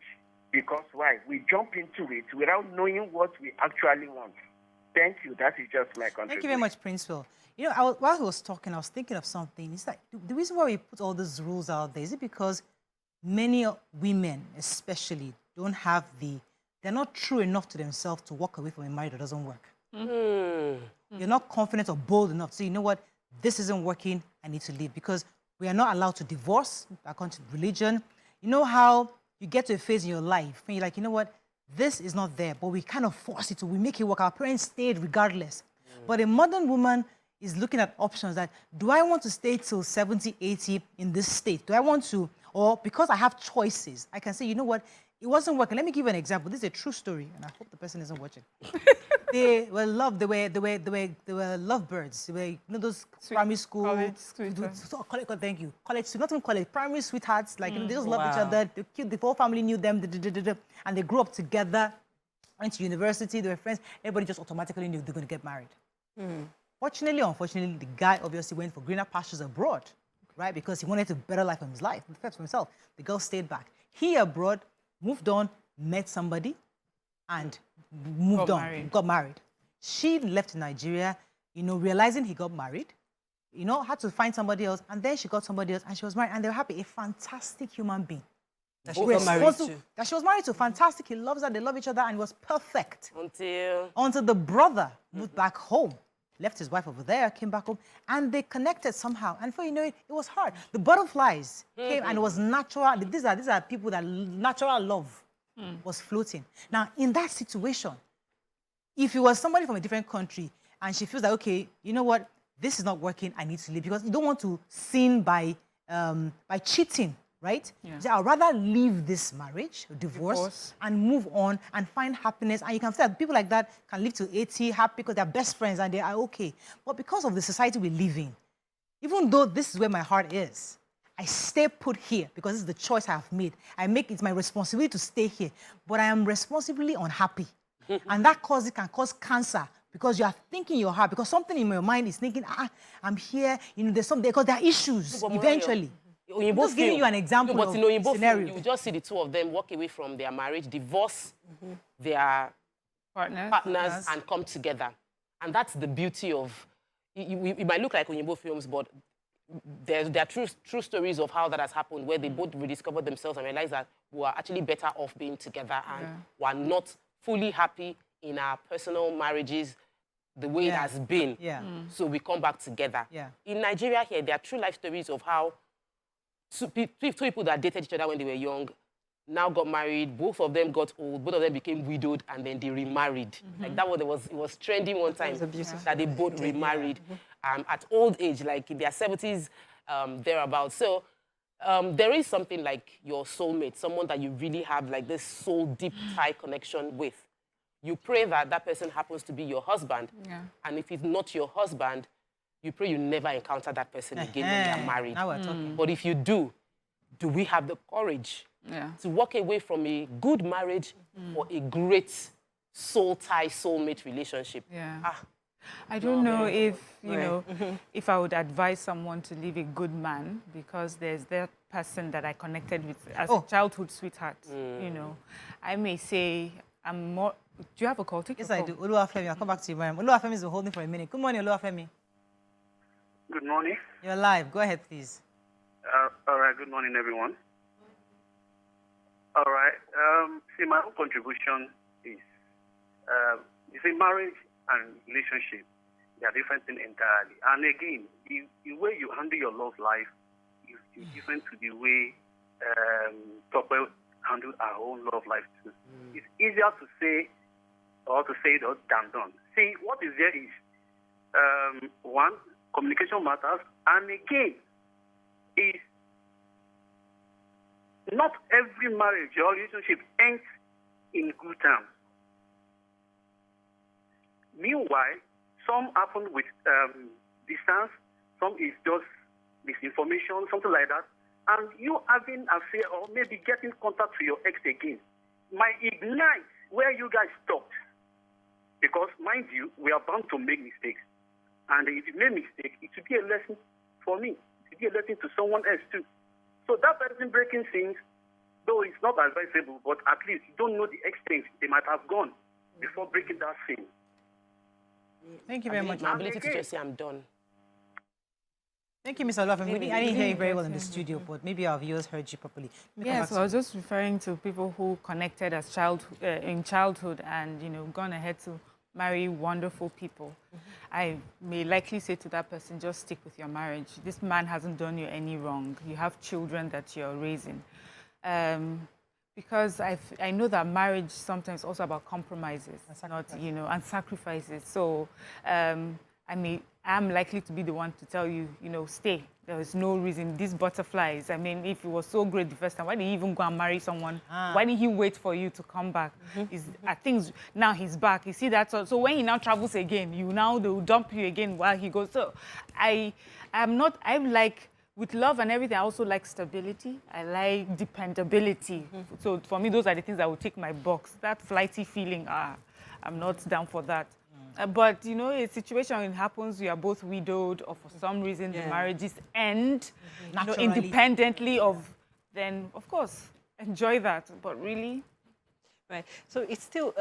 Because why? We jump into it without knowing what we actually want. Thank you. That is just my contribution. Thank you very much, Prince Will. You know, while he was talking, I was thinking of something. It's like the reason why we put all these rules out there is it because many women, especially, don't have they're not true enough to themselves to walk away from a marriage that doesn't work. You're not confident or bold enough to say, you know what, this isn't working, I need to leave. Because we are not allowed to divorce according to religion. You know how you get to a phase in your life when you're like, you know what, this is not there, but we kind of force it to, we make it work. Our parents stayed regardless. But a modern woman is looking at options that, do I want to stay till 70, 80 in this state? Do I want to, or because I have choices, I can say, you know what, it wasn't working. Let me give you an example. This is a true story, and I hope the person isn't watching. They were lovebirds. They were, you know, those primary school, college sweethearts. Thank you. College, not even college, primary sweethearts. Like, you know, they just loved each other. They cute, the whole family knew them, and they grew up together, went to university, they were friends. Everybody just automatically knew they're going to get married. Fortunately or unfortunately, the guy obviously went for greener pastures abroad, right? Because he wanted a better life for his life, for himself. The girl stayed back. He abroad, moved on, met somebody, and got married. She left Nigeria, you know, realizing he got married, you know, had to find somebody else, and then she got somebody else, and she was married, and they were happy. A fantastic human being. That she was married to. Fantastic. He loves her, they love each other, and it was perfect. Until the brother moved back home. Left his wife over there, came back home, and they connected somehow. And before you know it, it was hard. The butterflies came, and it was natural. These are people that natural love was floating. Now, in that situation, if it was somebody from a different country, and she feels like, okay, you know what, this is not working, I need to leave, because you don't want to sin by cheating. Right? Yeah. So I'd rather leave this marriage, divorce, and move on and find happiness. And you can see that people like that can live to 80 happy because they're best friends and they are okay. But because of the society we live in, even though this is where my heart is, I stay put here because this is the choice I have made. It's my responsibility to stay here, but I am responsibly unhappy. And that can cause cancer because you are thinking your heart, because something in your mind is thinking, I'm here, you know, there's something, because there are issues eventually. I'm just giving you an example of scenario. You just see the two of them walk away from their marriage, divorce their partners, and come together. And that's the beauty of, it might look like Oyinbo films, but there are true stories of how that has happened, where they both rediscovered themselves and realized that we are actually better off being together and we are not fully happy in our personal marriages the way it has been. So we come back together. In Nigeria here, there are true life stories of how two people that dated each other when they were young now got married, both of them got old, both of them became widowed, and then they remarried. Like that was, it was trending one time that they both remarried at old age, like in their 70s, thereabouts. So there is something like your soulmate, someone that you really have like this soul deep tie connection with. You pray that that person happens to be your husband, and if it's not your husband, you pray you never encounter that person again when you're married. Now we're talking. But if you do we have the courage to walk away from a good marriage for a great soul tie, soulmate relationship? I don't know if, you know, if I would advise someone to leave a good man, because there's that person that I connected with as a childhood sweetheart, you know. I may say I'm more... Do you have a call? Yes, I do. Oluwafemi, I'll come back to you, Mariam. Oluwafemi's been holding for a minute. Good morning, Oluwafemi. Good morning. You're live. Go ahead, please. All right. Good morning, everyone. All right. See, my own contribution is, you see, marriage and relationship, they are different things entirely. And again, the way you handle your love life is different to the way Topwell handled our own love life too. It's easier to say it than done. See, what is there is, one, communication matters, and again, is not every marriage or relationship ends in good terms. Meanwhile, some happen with distance, some is just misinformation, something like that, and you having an affair or maybe getting contact with your ex again might ignite where you guys stopped. Because, mind you, we are bound to make mistakes. And if you make a mistake, it should be a lesson for me. It should be a lesson to someone else too. So that person breaking things, though it's not advisable, but at least you don't know the extent they might have gone before breaking that thing. Thank you very much. My ability to just say I'm done. Thank you, Mr. Oluwafemi. I didn't hear you very well in the studio, but maybe our viewers heard you properly. Yes, so I was just referring to people who connected as in childhood and, you know, gone ahead to marry wonderful people. I may likely say to that person, just stick with your marriage. This man hasn't done you any wrong. You have children that you're raising. Because I know that marriage sometimes also about compromises, not, you know, and sacrifices. So I I'm likely to be the one to tell you, you know, stay. There is no reason. These butterflies, I mean, if it was so great the first time, why did he even go and marry someone? Why didn't he wait for you to come back? I think now he's back. You see that? So when he now travels again, they will dump you again while he goes. So I'm like, with love and everything, I also like stability. I like dependability. So for me, those are the things that will take my box. That flighty feeling, I'm not down for that. But, you know, a situation happens, you are both widowed, or for some reason the marriages end, you know, independently of, then, of course, enjoy that. But really... Right. So it's still,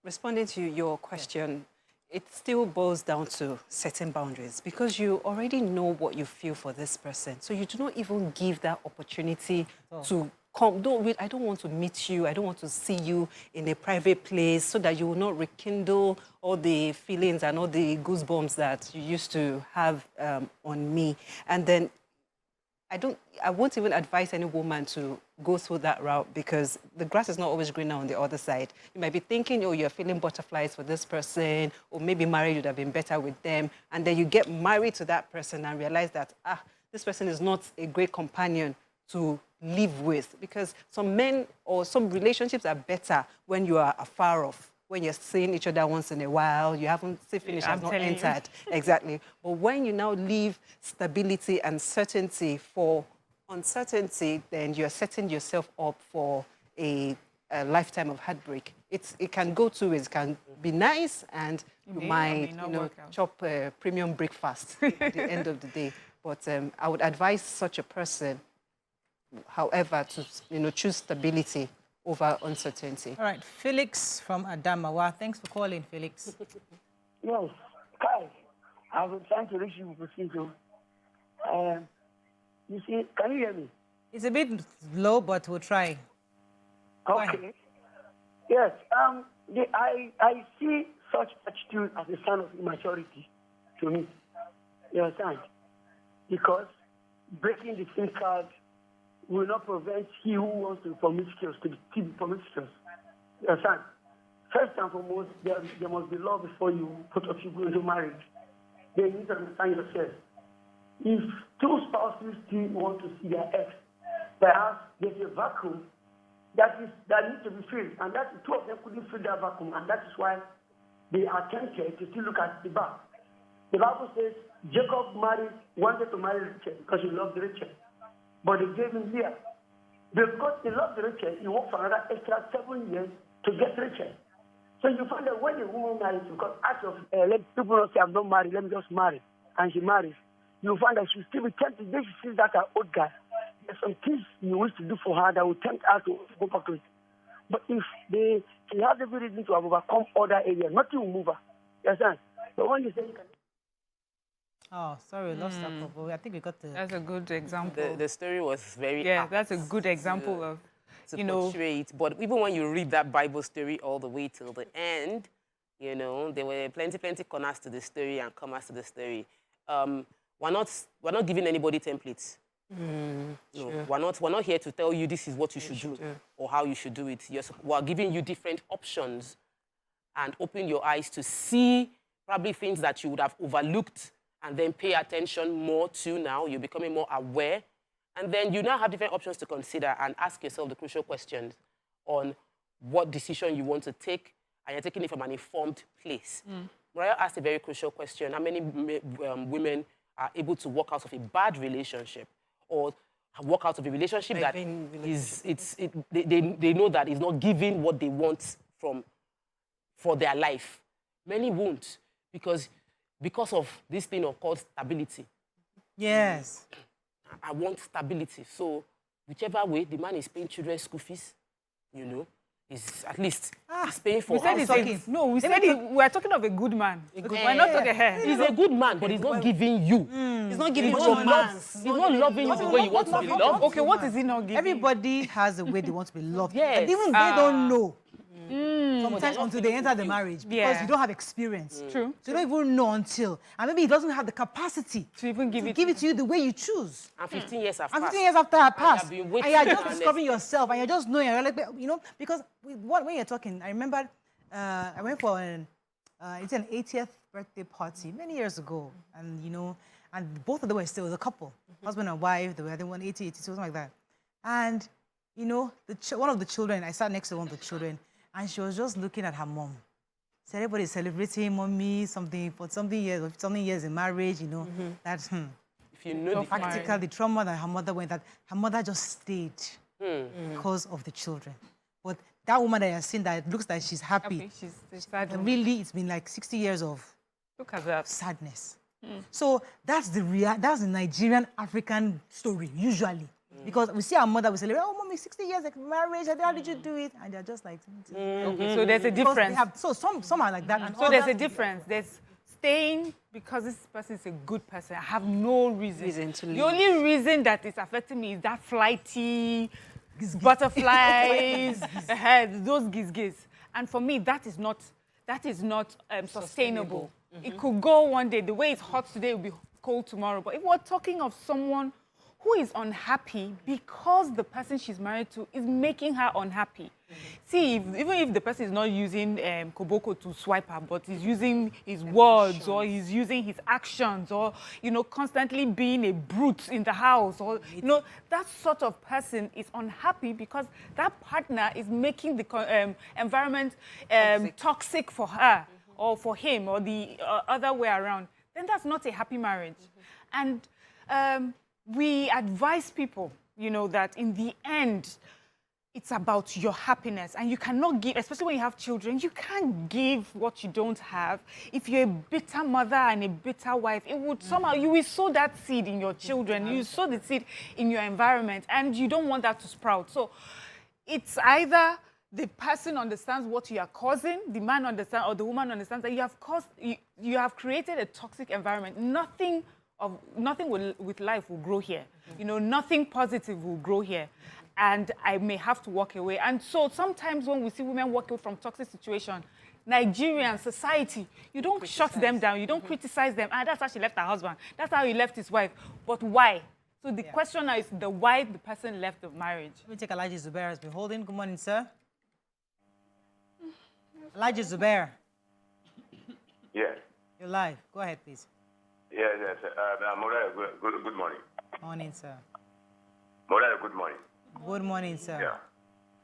responding to your question, it still boils down to setting boundaries, because you already know what you feel for this person. So you do not even give that opportunity to come. I don't want to meet you. I don't want to see you in a private place, so that you will not rekindle all the feelings and all the goosebumps that you used to have on me. And then I won't even advise any woman to go through that route, because the grass is not always greener on the other side. You might be thinking, oh, you're feeling butterflies for this person, or maybe marriage would have been better with them. And then you get married to that person and realize that, this person is not a great companion to live with, because some men or some relationships are better when you are afar off, when you're seeing each other once in a while, you haven't finished, has not entered. Exactly. But when you now leave stability and certainty for uncertainty, then you're setting yourself up for a lifetime of heartbreak. It can go two ways. It can be nice, and you might chop a premium breakfast at the end of the day. But I would advise such a person, however, to choose stability over uncertainty. All right, Felix from Adamawa. Thanks for calling, Felix. Yes, Kai, I've been trying to reach you for Cinco. You see, can you hear me? It's a bit low, but we'll try. Okay. Yes, I see such attitude as a sign of immaturity to me. You understand? Because breaking the SIM card will not prevent he who wants to be promiscuous to be promiscuous. You understand? First and foremost, there must be love before you put up people into marriage. Then you need to understand yourself. If two spouses still want to see their ex, perhaps there's a vacuum that needs to be filled, and that two of them couldn't fill that vacuum, and that is why they are tempted to still look at the back. The Bible says Jacob wanted to marry Rachel because he loved Rachel, but they gave him Leah. Because he loved Rachel, he worked for another extra 7 years to get Rachel. So you find that when a woman marries, because out of let people not say I'm not married, let me just marry, and she marries, you find that she still be tempted. Then she sees that her old guy. There's some things you wish to do for her that will tempt her to go back to it. But if she has every reason to have overcome other areas, nothing will move her. You understand? But when you say you can... Oh, sorry, we lost that couple. I think we got the... That's a good example. The story was very apt. That's a good example of, portray it. But even when you read that Bible story all the way till the end, there were plenty corners to the story and commas to the story. We're not giving anybody templates. Sure. We're not here to tell you this is what you should do or how you should do it. We're giving you different options and opening your eyes to see probably things that you would have overlooked, and then pay attention more to now. You're becoming more aware. And then you now have different options to consider and ask yourself the crucial questions on what decision you want to take, and you're taking it from an informed place. Mariah asked a very crucial question. How many women are able to walk out of a bad relationship or walk out of a relationship that they know that is not giving what they want for their life? Many won't because of this thing called stability. Yes. I want stability. So whichever way, the man is paying children's school fees, is at least he's paying for house. We are talking of a good man. We're not talking hair. He's a good man, but he's not giving you. He's not giving you romance. He's not loving you the way you want to be loved. Okay, what is he not giving? Everybody has a way they want to be loved. Yes. And even they don't know. Sometimes until they enter the marriage, because you don't have experience. True. So you don't even know until. And maybe he doesn't have the capacity to even give it to you the way you choose. And 15 years have passed. 15 years after I passed. And you're just discovering yourself, and you're just knowing, because when you're talking, I remember I went for it's an 80th birthday party many years ago, and you know, and both of them were still a couple, husband and wife. They were, I think, 180, 82, something like that. And you know, one of the children, I sat next to one of the children, and she was just looking at her mom. So everybody's celebrating mommy something for something years in marriage, you know. That's If you know practical, the trauma that her mother went, that her mother just stayed because of the children. But that woman that you're seeing that looks like she's happy, she's sad. Really, it's been like 60 years of sadness. So that's the Nigerian African story usually. Because we see our mother, we say, oh, mommy, 60 years of marriage, how did you do it? And they're just like... Okay, so there's a difference. So some are like that. And so there's a difference. There's staying because this person is a good person. I have no reason to leave. The only reason that it's affecting me is that flighty, butterflies, those giz. And for me, that is not sustainable. It could go one day. The way it's hot today will be cold tomorrow. But if we're talking of someone who is unhappy because the person she's married to is making her unhappy. See, even if the person is not using Koboko to swipe her, but he's using his words or he's using his actions or, you know, constantly being a brute in the house or, you know, that sort of person is unhappy because that partner is making the environment toxic for her or for him or the other way around. Then that's not a happy marriage. And we advise people, you know, that in the end, it's about your happiness. And you cannot give, especially when you have children, you can't give what you don't have. If you're a bitter mother and a bitter wife, it would somehow, you will sow that seed in your children. You sow the seed in your environment, and you don't want that to sprout. So it's either the person understands what you are causing, the man understands, or the woman understands that you have created a toxic environment. Nothing with life will grow here. You know, nothing positive will grow here. And I may have to walk away. And so sometimes when we see women walk away from toxic situation, Nigerian society, you don't shut them down, you don't criticize them. That's how she left her husband. That's how he left his wife. But why? So the question now is the why the person left the marriage. Let me take Elijah Zubair has been holding. Good morning, sir. Elijah Zubair. Yes. You're live. Go ahead, please. Yes. Morale, good morning. Morning, sir. Morale, good morning. Good morning, sir.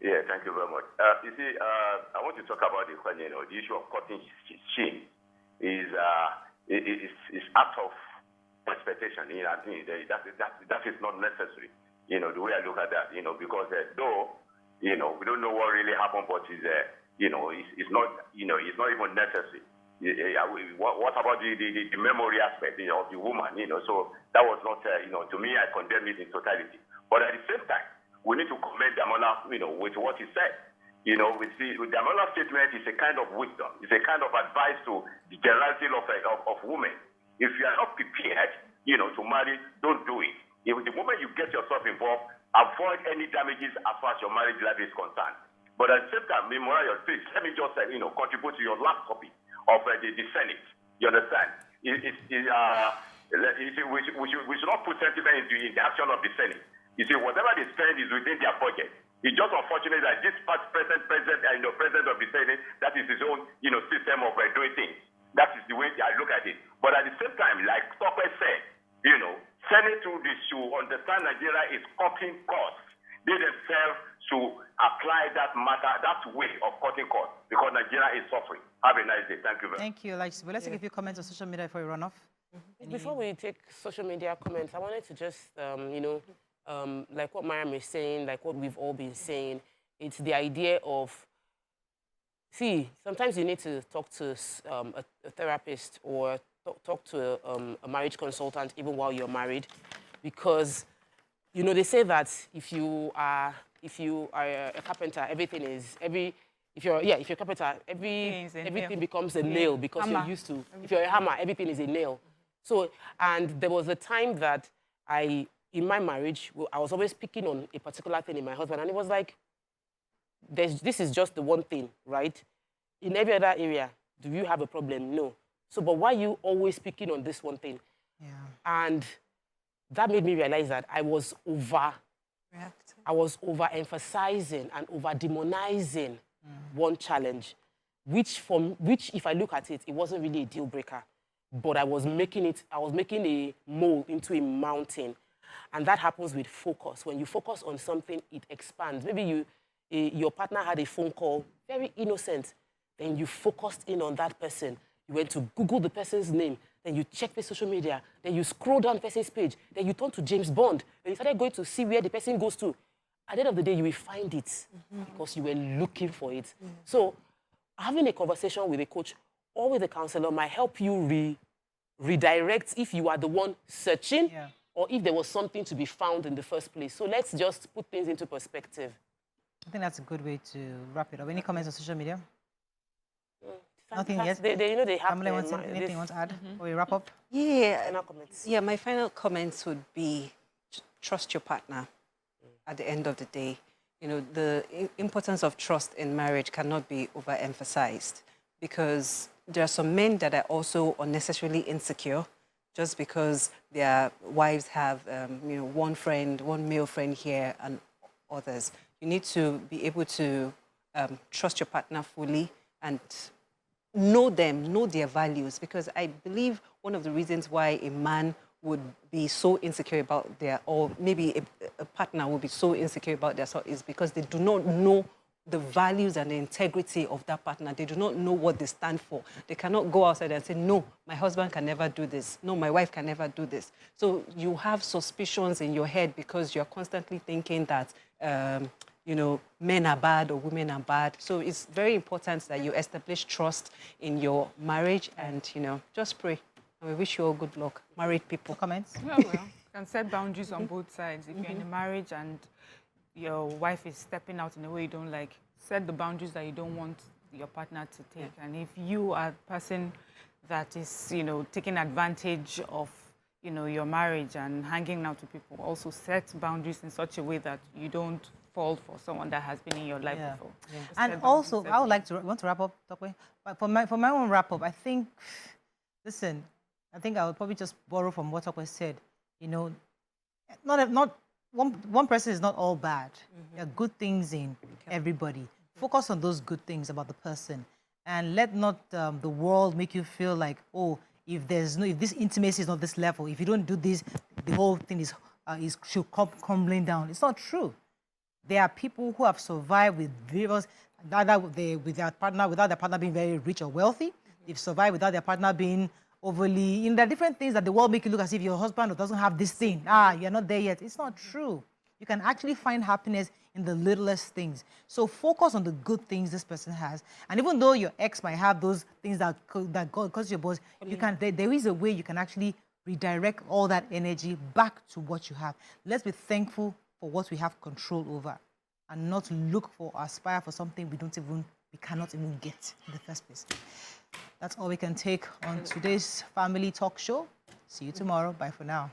Yeah, thank you very much. You see, I want to talk about the issue of cutting chin is out of expectation. You know, I think that is not necessary. You know, the way I look at that, you know, because though, you know, we don't know what really happened, but you know, it's not even necessary. What about the memory aspect, you know, of the woman, you know? So that was not, you know, to me, I condemn it in totality. But at the same time, we need to commend Damola, you know, with what he said. You know, with Damola's statement is a kind of wisdom. It's a kind of advice to the generality of women. If you are not prepared, you know, to marry, don't do it. If the moment you get yourself involved, avoid any damages as far as your marriage life is concerned. But at the same time, memorial, please, let me just, you know, contribute to your last copy of the Senate. You understand? We should not put sentiment into the action of the Senate. You see, whatever they spend is within their budget. It's just unfortunate that this president of the Senate, that is his own, you know, system of doing things. That is the way I look at it. But at the same time, like Tokwe said, you know, Senate should understand Nigeria is cutting costs. They themselves should apply that matter, that way of cutting costs, because Nigeria is suffering. Have a nice day. Thank you very much. Thank you, Elijah. But let's take a few comments on social media before we run off. Before we take social media comments, I wanted to just, you know, like what Mariam is saying, like what we've all been saying, it's the idea of, see, sometimes you need to talk to a therapist or talk to a marriage consultant even while you're married, because, you know, they say that if you are a carpenter, if you're a carpenter, everything becomes a nail because you're used to. If you're a hammer, everything is a nail. So, and there was a time that in my marriage, I was always picking on a particular thing in my husband, and it was like, this is just the one thing, right? In every other area, do you have a problem? No. So, but why are you always picking on this one thing? Yeah. And that made me realize that I was overemphasizing and over-demonizing one challenge which if I look at it, it wasn't really a deal breaker. But I was making a mole into a mountain. And that happens with focus. When you focus on something, it expands. Maybe your partner had a phone call, very innocent. Then you focused in on that person. You went to Google the person's name. Then you check the social media. Then you scroll down the person's page. Then you turn to James Bond. Then you started going to see where the person goes to. At the end of the day, you will find it because you were looking for it. So having a conversation with a coach or with a counselor might help you redirect if you are the one searching or if there was something to be found in the first place. So let's just put things into perspective. I think that's a good way to wrap it up. Any comments on social media? Nothing yet? They have anything you want to add before we wrap up? Yeah, my final comments would be trust your partner at the end of the day. You know, the importance of trust in marriage cannot be overemphasized because there are some men that are also unnecessarily insecure just because their wives have, one male friend here and others. You need to be able to trust your partner fully and know them, know their values, because I believe one of the reasons why a man would be so insecure about or maybe a partner would be so insecure about themselves is because they do not know the values and the integrity of that partner. They do not know what they stand for. They cannot go outside and say, no, my husband can never do this. No, my wife can never do this. So you have suspicions in your head because you're constantly thinking that, men are bad or women are bad. So it's very important that you establish trust in your marriage and, just pray. And we wish you all good luck, married people. Comments? Well, you can set boundaries on both sides. If you're in a marriage and your wife is stepping out in a way you don't like, set the boundaries that you don't want your partner to take. And if you are a person that is, taking advantage of, your marriage and hanging out with people, also set boundaries in such a way that you don't fall for someone that has been in your life before. Yeah. And also, I would like to want to wrap up, Tokwe. But for my own wrap up, I think, listen, I think I would probably just borrow from what Tokwe said. Not one person is not all bad. There are good things in everybody. Focus on those good things about the person, and let not the world make you feel like, oh, if this intimacy is not this level, if you don't do this, the whole thing should come crumbling down. It's not true. There are people who have survived with various, with their partner, without their partner being very rich or wealthy. They've survived without their partner being overly, there are different things that the world make you look as if your husband doesn't have this thing. You're not there yet. It's not true. You can actually find happiness in the littlest things. So focus on the good things this person has. And even though your ex might have those things that cause your boss, there is a way you can actually redirect all that energy back to what you have. Let's be thankful for what we have control over and not look for or aspire for something we cannot even get in the first place. That's all we can take on today's Family Talk Show. See you tomorrow. Bye for now.